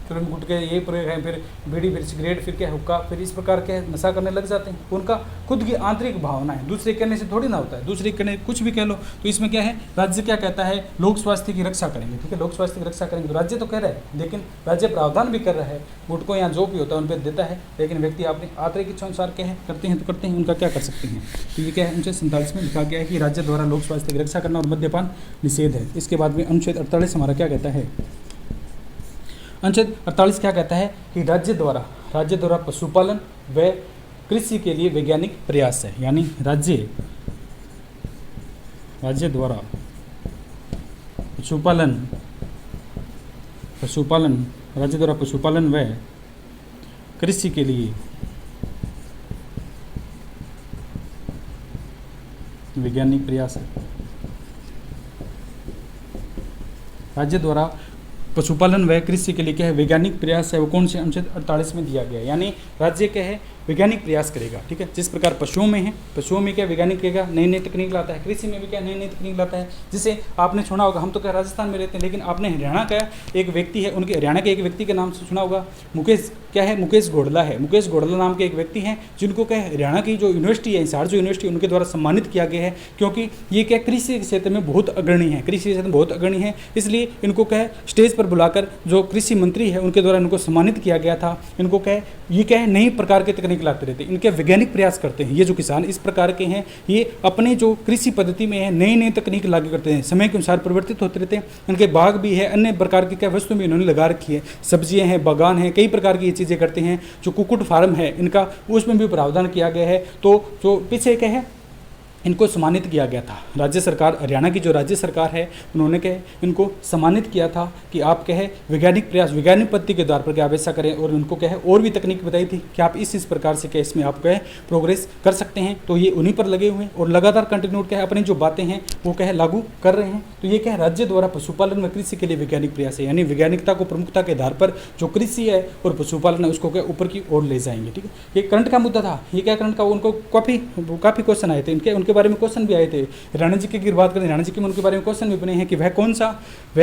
फिर उन गुटके ये प्रयोग है, फिर बीड़ी, फिर सिगरेट, फिर क्या हुक्का, फिर इस प्रकार के नशा करने लग जाते हैं। उनका खुद की आंतरिक भावना है, दूसरे कहने से थोड़ी ना होता है, दूसरे कहने कुछ भी कह लो। तो इसमें क्या है राज्य क्या कहता है लोक स्वास्थ्य की रक्षा करेंगे। ठीक है, लोक स्वास्थ्य की रक्षा करेंगे तो राज्य तो कह रहा है, लेकिन राज्य प्रावधान भी कर रहा है, गुटकों या जो भी होता है उन पर देता है, लेकिन व्यक्ति अपनी आंतरिक इच्छा अनुसार क्या है करते हैं तो करते हैं, उनका क्या कर सकते हैं। तो ये क्या है अनुच्छेद 47 में लिखा गया है कि राज्य द्वारा लोक स्वास्थ्य की रक्षा करना और मद्यपान निषेध है। इसके बाद में अनुच्छेद 48 हमारा क्या कहता है, अनुच्छेद 48 क्या कहता है कि राज्य द्वारा पशुपालन व कृषि के लिए वैज्ञानिक प्रयास है, यानी राज्य द्वारा पशुपालन व कृषि के लिए वैज्ञानिक प्रयास है। राज्य द्वारा पशुपालन व कृषि के लिए क्या है वैज्ञानिक प्रयास है, वो कौन से अनुच्छेद 48 में दिया गया है, यानी राज्य क्या है वैज्ञानिक प्रयास करेगा। ठीक है, जिस प्रकार पशुओं में है, पशुओं में क्या वैज्ञानिक करेगा, नई नई तकनीक लाता है, कृषि में भी क्या नई नई तकनीक लाता है। जिसे आपने सुना होगा, हम तो क्या राजस्थान में रहते हैं, लेकिन आपने हरियाणा का एक व्यक्ति है, उनके हरियाणा के एक व्यक्ति के नाम से सुना होगा, मुकेश घोड़ला है। मुकेश घोड़ला नाम के एक व्यक्ति हैं जिनको क्या हरियाणा की जो यूनिवर्सिटी है, हिसार जो यूनिवर्सिटी, उनके द्वारा सम्मानित किया गया है, क्योंकि ये क्या कृषि के क्षेत्र में बहुत अग्रणी है, इसलिए इनको क्या स्टेज पर बुलाकर जो कृषि मंत्री है उनके द्वारा इनको सम्मानित किया गया था। इनको क्या ये क्या है नई प्रकार के तकनीक लाते रहते हैं, इनके वैज्ञानिक प्रयास करते हैं। ये जो किसान इस प्रकार के हैं, ये अपने जो कृषि पद्धति में है नई नई तकनीक लागू करते हैं, समय के अनुसार परिवर्तित होते रहते हैं। इनके बाग भी है, अन्य प्रकार की क्या वस्तु भी इन्होंने लगा रखी है, सब्जियां हैं, बागान है, कई प्रकार की ये चीज़ें करते हैं। जो कुक्कुट फार्म है इनका, उसमें भी प्रावधान किया गया है। तो जो पीछे क्या है इनको सम्मानित किया गया था राज्य सरकार, हरियाणा की जो राज्य सरकार है उन्होंने क्या इनको सम्मानित किया था कि आप क्या है वैज्ञानिक प्रयास, वैज्ञानिक पद्धति के आधार पर क्या आप ऐसा करें, और उनको क्या है और भी तकनीक बताई थी कि आप इस प्रकार से क्या इसमें आप क्या है प्रोग्रेस कर सकते हैं। तो ये उन्हीं पर लगे हुए हैं और लगातार कंटिन्यू क्या है अपनी जो बातें हैं वो क्या है लागू कर रहे हैं। तो ये क्या है राज्य द्वारा पशुपालन व कृषि के लिए वैज्ञानिक प्रयास है, यानी वैज्ञानिकता को प्रमुखता के आधार पर जो कृषि है और पशुपालन है उसको क्या ऊपर की ओर ले जाएंगे। ठीक है, ये करंट का मुद्दा था, ये क्या करंट का, उनको काफ़ी क्वेश्चन आए थे इनके, उनके बारे में क्वेश्चन भी आए थे। राणा जी की बात करें, राणा जी के उनके बारे में क्वेश्चन भी बने हैं कि वह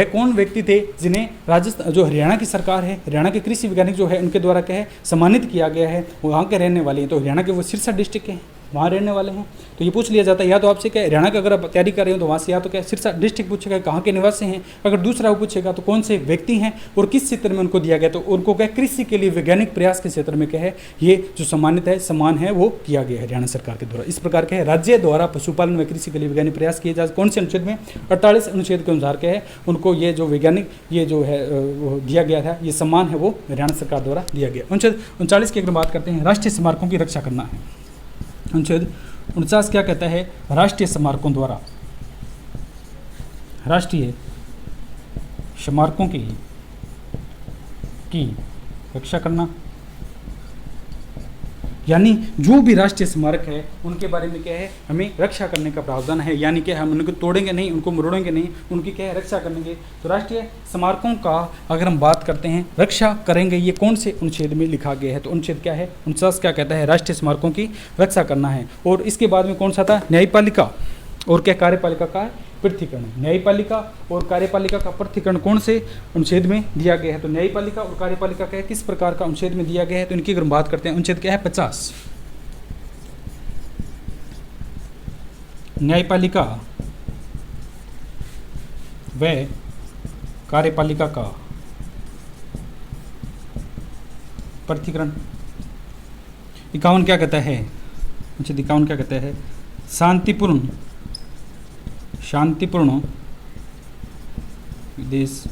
कौन व्यक्ति थे जिन्हें राजस्थान जो हरियाणा की सरकार है, हरियाणा के कृषि वैज्ञानिक जो है उनके द्वारा क्या है सम्मानित किया गया है, वहाँ के रहने वाले हैं। तो हरियाणा के वो सिरसा डिस्ट्रिक्ट के हैं, वहाँ रहने वाले हैं। तो ये पूछ लिया जाता है, या तो आपसे क्या हरियाणा का अगर आप तैयारी कर रहे हो तो वहाँ से या तो क्या सिरसा डिस्ट्रिक्ट पूछेगा कहाँ के निवासी हैं, अगर दूसरा वो पूछेगा तो कौन से व्यक्ति हैं और किस क्षेत्र में उनको दिया गया, तो उनको क्या कृषि के लिए वैज्ञानिक प्रयास के क्षेत्र में क्या है ये जो सम्मानित है सम्मान है वो किया गया है हरियाणा सरकार के द्वारा। इस प्रकार के राज्य द्वारा पशुपालन व कृषि के लिए वैज्ञानिक प्रयास किए जा कौन से अनुच्छेद में 48 अनुच्छेद के अनुसार क्या है उनको ये जो वैज्ञानिक ये जो है वो दिया गया था, ये सम्मान है वो हरियाणा सरकार द्वारा दिया गया। अनुच्छेद 39 की अगर बात करते हैं, राष्ट्रीय स्मारकों की रक्षा करना है। अनुच्छेद 49 क्या कहता है, राष्ट्रीय स्मारकों द्वारा राष्ट्रीय स्मारकों की रक्षा करना, यानी जो भी राष्ट्रीय स्मारक है उनके बारे में क्या है हमें रक्षा करने का प्रावधान है, यानी कि हम उनको तोड़ेंगे नहीं, उनको मरोड़ेंगे नहीं, उनकी क्या है रक्षा करेंगे। तो राष्ट्रीय स्मारकों का अगर हम बात करते हैं रक्षा करेंगे, ये कौन से अनुच्छेद में लिखा गया है, तो अनुच्छेद क्या है 49 क्या कहता है राष्ट्रीय स्मारकों की रक्षा करना है। और इसके बाद में कौन सा था, न्यायपालिका और क्या कार्यपालिका का पृथक्करण। न्यायपालिका और कार्यपालिका का पृथक्करण कौन से अनुच्छेद में दिया गया है, तो न्यायपालिका और कार्यपालिका क्या है किस प्रकार का अनुच्छेद में दिया गया है, तो इनकी अगर हम बात करते हैं अनुच्छेद क्या है 50। न्यायपालिका व कार्यपालिका का पृथक्करण। 51 क्या कहता है, अनुच्छेद 51 क्या कहता है, शांतिपूर्ण विदेश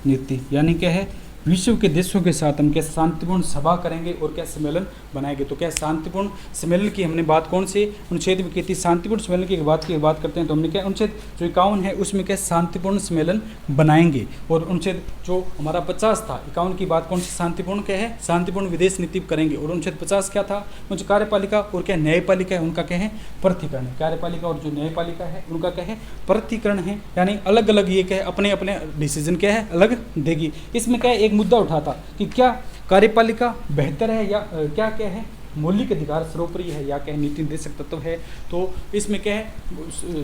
नीति, यानी क्या है विश्व के देशों के साथ हम क्या शांतिपूर्ण सभा करेंगे और क्या सम्मेलन बनाएंगे। तो क्या शांतिपूर्ण सम्मेलन की हमने बात कौन से अनुच्छेद में की थी, शांतिपूर्ण सम्मेलन की बात करते हैं तो हमने क्या अनुच्छेद जो 51 है उसमें क्या शांतिपूर्ण सम्मेलन बनाएंगे। और अनुच्छेद जो हमारा 50 था 51 की बात कौन सी शांतिपूर्ण क्या है शांतिपूर्ण विदेश नीति करेंगे। और अनुच्छेद 50 क्या था, जो कार्यपालिका और क्या न्यायपालिका है उनका क्या है पृथक्करण है। कार्यपालिका और जो न्यायपालिका है उनका क्या है पृथक्करण है, यानी अलग अलग ये क्या है अपने अपने डिसीजन क्या है अलग देगी। इसमें क्या है एक मुद्दा उठा था कि क्या कार्यपालिका बेहतर है या क्या क्या है मौलिक अधिकार सर्वोपरि है या क्या नीति निर्देशक तत्व है। तो इसमें क्या है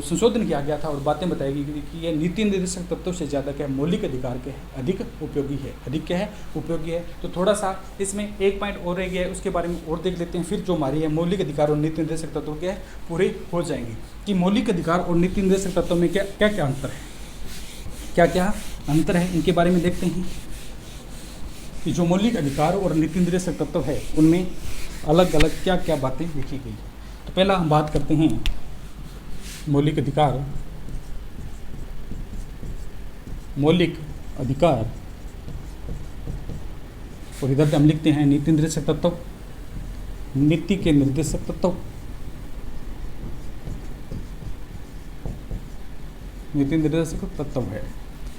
संशोधन किया गया था और बातें बताई गई कि ये नीति निर्देशक तत्व से ज़्यादा क्या मौलिक अधिकार क्या है अधिक उपयोगी है, अधिक क्या है उपयोगी है। तो थोड़ा सा इसमें एक पॉइंट और रह गया है, उसके बारे में और देख लेते हैं, फिर जो हमारी है मौलिक अधिकार और नीति निर्देशक तत्व क्या है पूरे हो जाएंगे। कि मौलिक अधिकार और नीति निर्देशक तत्व में क्या क्या क्या अंतर है, क्या क्या अंतर है इनके बारे में देखते हैं। कि जो मौलिक अधिकार और नीति निर्देशक तत्व है उनमें अलग अलग क्या क्या बातें लिखी गई। तो पहला हम बात करते हैं मौलिक अधिकार और इधर हम लिखते हैं नीति निर्देशक तत्व, नीति के निर्देशक तत्व, नीति निर्देशक तत्व है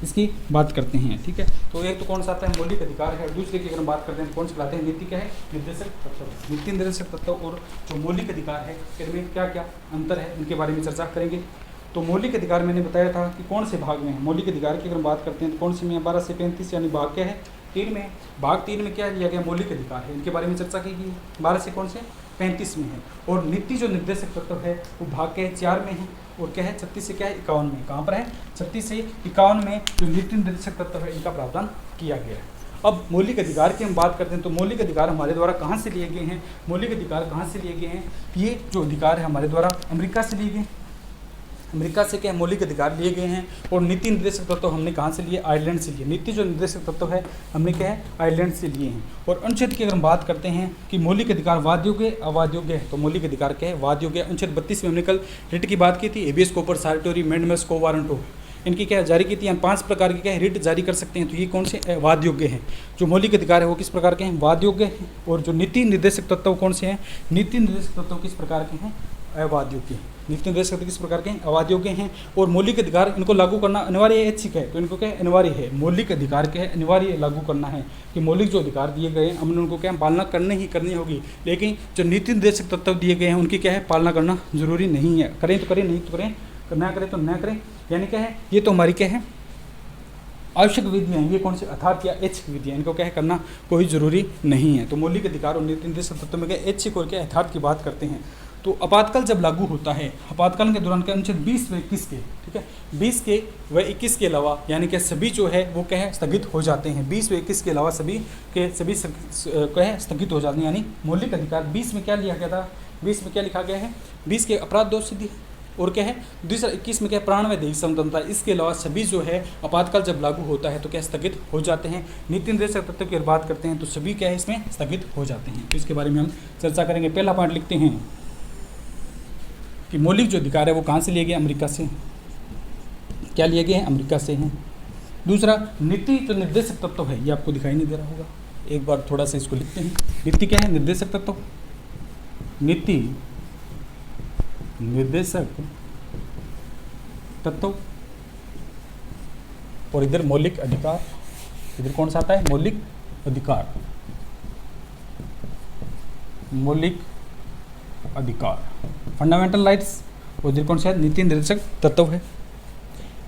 इसकी बात करते हैं। ठीक है, तो एक तो कौन सा आता है मौलिक अधिकार है, और दूसरे की अगर हम बात करते हैं तो कौन सा लाते हैं नीति क्या है निर्देशक तत्व। नीति निर्देशक तत्व और जो मौलिक अधिकार है इनमें क्या क्या अंतर है उनके बारे में चर्चा करेंगे। तो मौलिक अधिकार मैंने बताया था कि कौन से भाग में है। मौलिक अधिकार की अगर हम बात करते हैं तो कौन से में 12 से 35 यानी भाग क्या है 3 में। भाग 3 में क्या दिया गया मौलिक अधिकार है, इनके बारे में चर्चा की गई 12 से कौन से 35 में है। और नीति जो निर्देशक तत्व है वो भाग क्या है 4 में है और क्या है 36 से क्या है 51 में। कहाँ पर है 36 से 51 में जो नीति निर्देशक तत्व है इनका प्रावधान किया गया है। अब मौलिक अधिकार की हम बात करते हैं तो मौलिक अधिकार हमारे द्वारा कहाँ से लिए गए हैं, मौलिक अधिकार कहाँ से लिए गए हैं, ये जो अधिकार है हमारे द्वारा अमेरिका से लिए गए, अमेरिका से क्या मौलिक अधिकार लिए गए हैं। और नीति निर्देशक तत्व हमने कहाँ से लिए, आयरलैंड से लिए। नीति जो निर्देशक तत्व है हमने क्या है आयरलैंड से लिए हैं। और अनुच्छेद की अगर हम बात करते हैं कि मौलिक अधिकार वाद योग्य अवाद योग्य है, तो मौलिक अधिकार क्या है वाद योग्य। अनुच्छेद 32 में हमने कल रिट की बात की थी, habeas corpus certiorari mandamus quo warranto इनकी क्या जारी की थी, 5 प्रकार की क्या है रिट जारी कर सकते हैं। तो ये कौन से वाद योग्य हैं। जो मौलिक अधिकार है वो किस प्रकार के हैं वाद योग्य हैं। और जो नीति निर्देशक तत्व कौन से हैं, नीति निर्देशक तत्व किस प्रकार के हैं अवाद योग्य हैं। नीति निर्देशक तत्व किस प्रकार के हैं अवाद योग्य हैं। और मौलिक अधिकार इनको लागू करना अनिवार्य है, ऐच्छिक है, तो इनको क्या अनिवार्य है। मौलिक अधिकार के अनिवार्य लागू करना है कि मौलिक जो अधिकार दिए गए हैं हमने उनको क्या पालना करनी होगी। लेकिन जो नीति निर्देशक तत्व दिए गए हैं उनकी क्या है पालना करना जरूरी नहीं है, करें तो करें नहीं तो करें, ना करें तो न करें। यानी क्या है ये तो हमारी क्या है आवश्यक विधियाँ हैं, ये कौन से अर्थात या ऐच्छिक विधियाँ, इनको क्या है करना कोई जरूरी नहीं है। तो मौलिक अधिकार और नीति निर्देशक तत्व में क्या ऐच्छिक और क्या यथार्थ की बात करते हैं। तो आपातकाल जब लागू होता है, आपातकाल के दौरान क्या अनुच्छेद 20 व 21 के, ठीक है, 20 के व 21 के अलावा यानी कि सभी जो है वो क्या है स्थगित हो जाते हैं। 20 व 21 के अलावा सभी के सभी क्या है स्थगित हो जाते हैं। यानी मौलिक अधिकार 20 में क्या लिया गया था, 20 में क्या लिखा गया है, 20 के अपराध दोष सिद्धि और क्या है दूसरा 21 में क्या प्राण व दैहिक स्वतंत्रता। इसके अलावा सभी जो है आपातकाल जब लागू होता है तो क्या स्थगित हो जाते हैं। नीति निर्देशक तत्व की बात करते हैं तो सभी क्या है इसमें स्थगित हो जाते हैं। तो इसके बारे में हम चर्चा करेंगे। पहला पॉइंट लिखते हैं कि मौलिक जो अधिकार है वो कहाँ से लिए गए, अमेरिका से। क्या लिए गए हैं, अमेरिका से हैं। दूसरा नीति जो निर्देशक तत्व है, ये आपको दिखाई नहीं दे रहा होगा, एक बार थोड़ा सा इसको लिखते हैं। नीति क्या है, निर्देशक तत्व, नीति निर्देशक तत्व, और इधर मौलिक अधिकार, इधर कौन सा आता है, मौलिक अधिकार, मौलिक अधिकार फंडामेंटल राइट्स, और इधर कौन सा है, नीति निर्देशक तत्व है।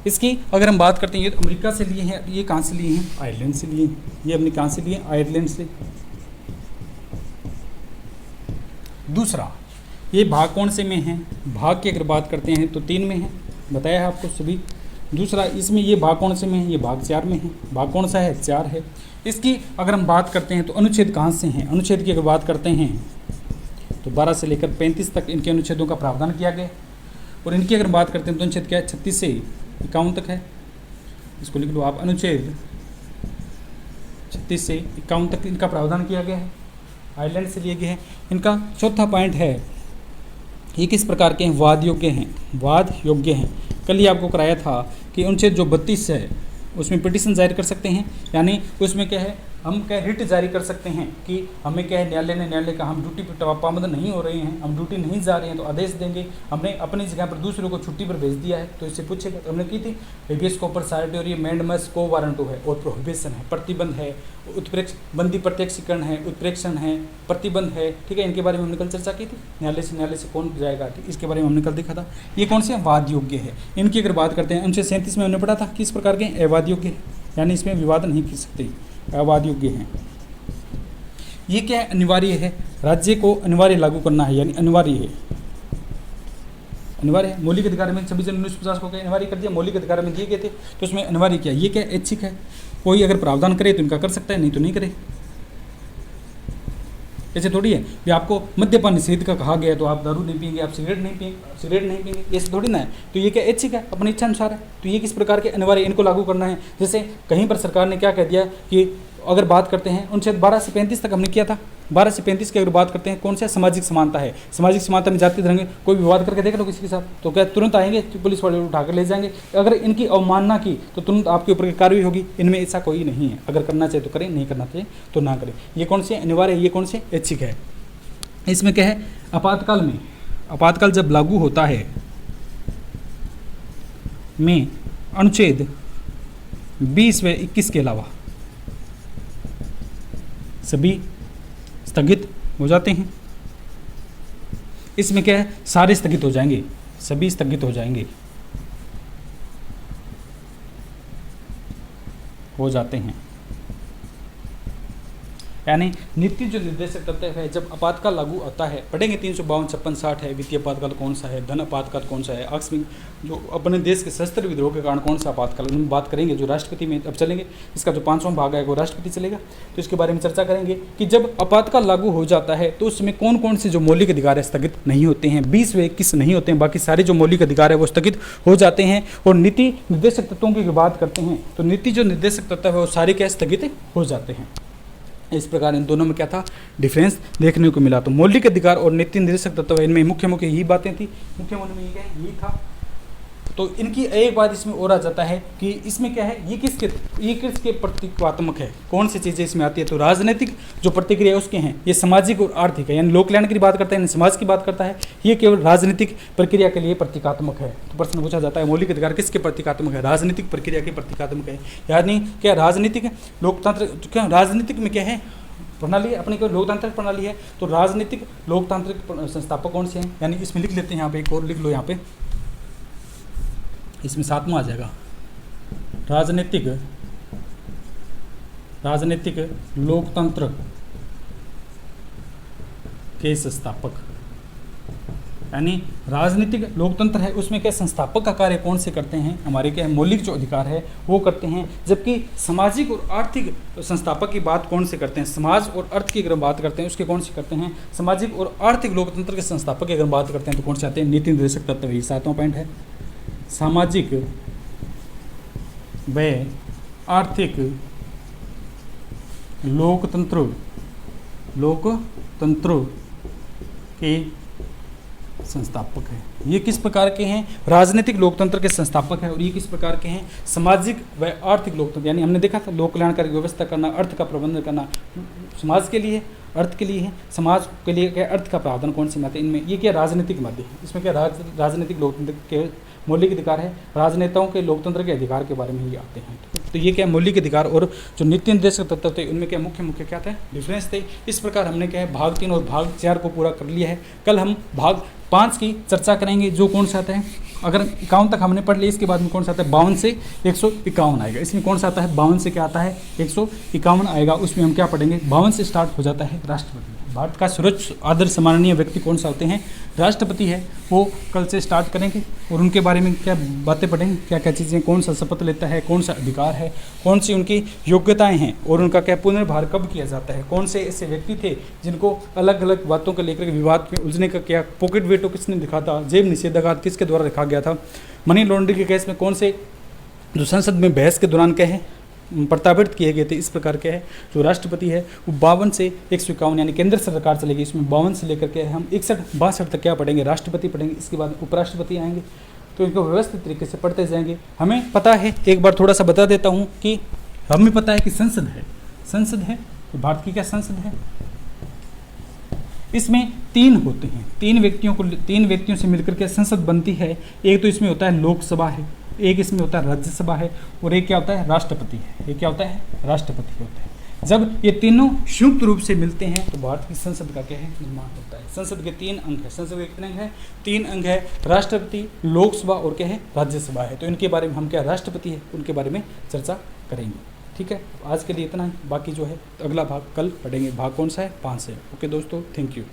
इसकी अगर हम बात करते हैं, ये तो अमेरिका से लिए हैं, ये कहाँ से लिए हैं, आयरलैंड से लिए हैं। ये अपने कहाँ से लिए, आयरलैंड से। दूसरा, ये भाग कौन से में है, भाग की अगर बात करते हैं तो 3 में है, बताया है आपको सभी। दूसरा, इसमें ये भाग कौन से में है, ये भाग 4 में है। भाग कौन सा है, 4 है। इसकी अगर हम बात करते हैं तो अनुच्छेद कहाँ से हैं, अनुच्छेद की अगर बात करते हैं तो 12 से लेकर 35 तक इनके अनुच्छेदों का प्रावधान किया गया। और इनकी अगर बात करते हैं तो अनुच्छेद क्या है, 36 से 51 तक है। इसको लिख लो आप, अनुच्छेद 36 से 51 तक इनका प्रावधान किया गया है, आयरलैंड से लिए गए हैं। इनका चौथा पॉइंट है, ये किस प्रकार के हैं, वाद योग्य हैं, वाद योग्य हैं। कल ही आपको कराया था कि अनुच्छेद जो 32 है उसमें पिटीशन जारी कर सकते हैं, यानी उसमें क्या है, हम क्या रिट जारी कर सकते हैं कि हमें क्या है, न्यायालय का हम ड्यूटी पर पाबंद नहीं हो रहे हैं, हम ड्यूटी नहीं जा रहे हैं, तो आदेश देंगे। हमने अपनी जगह पर दूसरों को छुट्टी पर भेज दिया है तो इससे पूछेगा। तो हमने की थी हेबियस कॉर्पस साइटी, और ये मैंडमस को वारंटो है, और प्रोहिबिशन है, प्रतिबंध है, उत्प्रेक्ष बंदी प्रत्यक्षीकरण है, उत्प्रेक्षण है, प्रतिबंध है, ठीक है। इनके बारे में हमने कल चर्चा की थी, न्यायालय से कौन जाएगा, ठीक, इसके बारे में हमने कल देखा था। ये कौन से वाद योग्य है। इनकी अगर बात करते हैं, अनुच्छेद 37 में हमने पढ़ा था किस प्रकार के, अवाद योग्य है, यानी इसमें विवाद नहीं कर सकते, अवाद योग्य हैं। ये क्या है, अनिवार्य है, राज्य को अनिवार्य लागू करना है, यानी अनिवार्य है, अनिवार्य है। मौलिक अधिकार में 26/1950 को क्या अनिवार्य कर दिया, मौलिक अधिकार में दिए गए थे तो उसमें अनिवार्य किया। ये क्या ऐच्छिक है, कोई अगर प्रावधान करे तो इनका कर सकता है, नहीं तो नहीं करे। ऐसे थोड़ी है कि आपको मद्यपान निषेध का कहा गया है तो आप दारू नहीं पिएंगे, आप सिगरेट नहीं पिएंगे, ऐसे थोड़ी ना है। तो ये क्या ऐच्छिक है, अपनी इच्छा अनुसार है। तो ये किस प्रकार के अनिवार्य, इनको लागू करना है। जैसे कहीं पर सरकार ने क्या कह दिया कि अगर बात करते हैं अनुच्छेद 12 से 35 तक हमने किया था, 12 से 35 की अगर बात करते हैं, कौन सा सामाजिक समानता है, सामाजिक समानता में जाति धर्म, कोई विवाद करके देख लो किसी के साथ तो क्या तुरंत आएंगे, पुलिस वाले उठाकर ले जाएंगे। अगर इनकी अवमानना की तो तुरंत आपके ऊपर कार्रवाई होगी। इनमें ऐसा कोई नहीं है, अगर करना चाहिए तो करें, नहीं करना चाहिए तो ना करें। ये कौन से अनिवार्य है, ये कौन से ऐच्छिक है। इसमें क्या है, आपातकाल में, आपातकाल जब लागू होता है में अनुच्छेद 20 व 21 के अलावा सभी स्थगित हो जाते हैं। इसमें क्या है, सारे स्थगित हो जाएंगे, सभी स्थगित हो जाएंगे, हो जाते हैं। यानी नीति जो निर्देशक तत्व है, जब आपातकाल लागू होता है, पढ़ेंगे 352, 56, 60 है, वित्तीय आपातकाल कौन सा है, धन आपातकाल कौन सा है, आकस्मिक जो अपने देश के सशस्त्र विद्रोह के कारण कौन सा आपातकाल, उनमें बात करेंगे। जो राष्ट्रपति में अब चलेंगे, इसका जो 5वां भाग है वो राष्ट्रपति चलेगा, तो इसके बारे में चर्चा करेंगे कि जब आपातकाल लागू हो जाता है तो उसमें कौन कौन से जो मौलिक अधिकार है स्थगित नहीं होते हैं। 20 व 21 नहीं होते हैं, बाकी सारे जो मौलिक अधिकार है वो स्थगित हो जाते हैं। और नीति निर्देशक तत्वों की बात करते हैं तो नीति जो निर्देशक तत्व है वो सारे क्या स्थगित हो जाते हैं। इस प्रकार इन दोनों में क्या था, डिफरेंस देखने को मिला। तो मौलिक अधिकार और नीति निर्देशक तत्व, इनमें मुख्य यही बातें थी, मुख्य में यही था। तो इनकी एक बात इसमें और आ जाता है कि इसमें क्या है, ये किसके प्रतीकात्मक है, कौन सी चीज़ें इसमें आती है। तो राजनीतिक जो प्रतिक्रिया उसके हैं, ये सामाजिक और आर्थिक है, यानी लोक कल्याण की बात करता है, समाज की बात करता है। ये केवल राजनीतिक प्रक्रिया के लिए प्रतीकात्मक है। तो प्रश्न पूछा जाता है मौलिक अधिकार किसके प्रतीकात्मक है, राजनीतिक प्रक्रिया के प्रतीकात्मक है। यानी क्या राजनीतिक लोकतंत्र, क्या राजनीतिक में क्या है प्रणाली, अपनी कोई लोकतांत्रिक प्रणाली है। तो राजनीतिक लोकतांत्रिक संस्थापक कौन से हैं, यानी इसमें लिख लेते हैं, यहाँ पे एक और लिख लो, यहाँ पे इसमें 7वां आ जाएगा, राजनीतिक लोकतंत्र के संस्थापक। यानी राजनीतिक लोकतंत्र है उसमें क्या संस्थापक का कार्य कौन से करते हैं, हमारे क्या मौलिक जो अधिकार है वो करते हैं, जबकि सामाजिक और आर्थिक संस्थापक की बात कौन से करते हैं, समाज और अर्थ की अगर हम बात करते हैं उसके कौन से करते हैं, सामाजिक और आर्थिक लोकतंत्र के संस्थापक की अगर हम बात करते हैं तो कौन से आते हैं, नीति निर्देशक तत्व। ये 7वां पॉइंट है, सामाजिक व आर्थिक लोकतंत्र के संस्थापक है। ये किस प्रकार के हैं, राजनीतिक लोकतंत्र के संस्थापक है, और ये किस प्रकार के हैं, सामाजिक व आर्थिक लोकतंत्र। यानी हमने देखा था लोक कल्याणकारी व्यवस्था करना, अर्थ का प्रबंधन करना, समाज के लिए अर्थ के लिए है, समाज के लिए क्या अर्थ का प्रावधान कौन से मध्य, इनमें ये क्या राजनीतिक मध्य है, इसमें क्या राजनीतिक लोकतंत्र के मौलिक अधिकार है, राजनेताओं के लोकतंत्र के अधिकार के बारे में ही आते हैं। तो ये क्या मौलिक अधिकार और जो नीति निर्देशक तत्व थे उनमें क्या मुख्य क्या था, डिफरेंस थे। इस प्रकार हमने क्या है भाग 3 और भाग 4 को पूरा कर लिया है। कल हम भाग 5 की चर्चा करेंगे, जो कौन सा आता है, अगर 51 तक हमने पढ़ लिया, इसके बाद में कौन सा आता है 52 से 151 आएगा। इसमें कौन सा आता है 52 से क्या आता है 151 आएगा। उसमें हम क्या पढ़ेंगे, 52 से स्टार्ट हो जाता है राष्ट्रपति। भारत का सर्वोच्च आदर सम्माननीय व्यक्ति कौन सा होते हैं, राष्ट्रपति है। वो कल से स्टार्ट करेंगे और उनके बारे में क्या बातें पढ़ेंगे, क्या क्या चीज़ें, कौन सा शपथ लेता है, कौन सा अधिकार है, कौन सी उनकी योग्यताएं हैं और उनका क्या पुनर्भार कब किया जाता है, कौन से ऐसे व्यक्ति थे जिनको अलग अलग बातों को लेकर विवाद में उलझने का क्या पॉकेट वेटो किसने दिखा था, जेब निषेधागार किसके द्वारा रखा गया था, मनी लॉन्ड्रिंग के केस में कौन से जो संसद में बहस के दौरान क्या है प्रताड़ित किए गए थे। इस प्रकार के है जो राष्ट्रपति है वो 52 से 151 यानी केंद्र सरकार चलेगी, इसमें 52 से लेकर के हम 61-62 तक क्या पढ़ेंगे, राष्ट्रपति पढ़ेंगे। इसके बाद उपराष्ट्रपति आएंगे, तो इनको व्यवस्थित तरीके से पढ़ते जाएंगे। हमें पता है, एक बार थोड़ा सा बता देता हूँ कि हमें पता है कि संसद है तो भारत की क्या संसद है, इसमें 3 होते हैं, 3 व्यक्तियों से मिलकर के संसद बनती है। एक तो इसमें होता है लोकसभा है, एक इसमें होता है राज्यसभा है और एक क्या होता है राष्ट्रपति है। ये क्या होता है, राष्ट्रपति होता है। जब ये तीनों संयुक्त रूप से मिलते हैं तो भारत की संसद का क्या है निर्माण होता है। संसद के 3 अंग है, संसद के कितने अंग है, 3 अंग है, राष्ट्रपति, लोकसभा और क्या है राज्यसभा है। तो इनके बारे में हम क्या राष्ट्रपति है उनके बारे में चर्चा करेंगे। ठीक है, आज के लिए इतना ही, बाकी जो है अगला भाग कल पढ़ेंगे। भाग कौन सा है, 5 है। ओके दोस्तों, थैंक यू।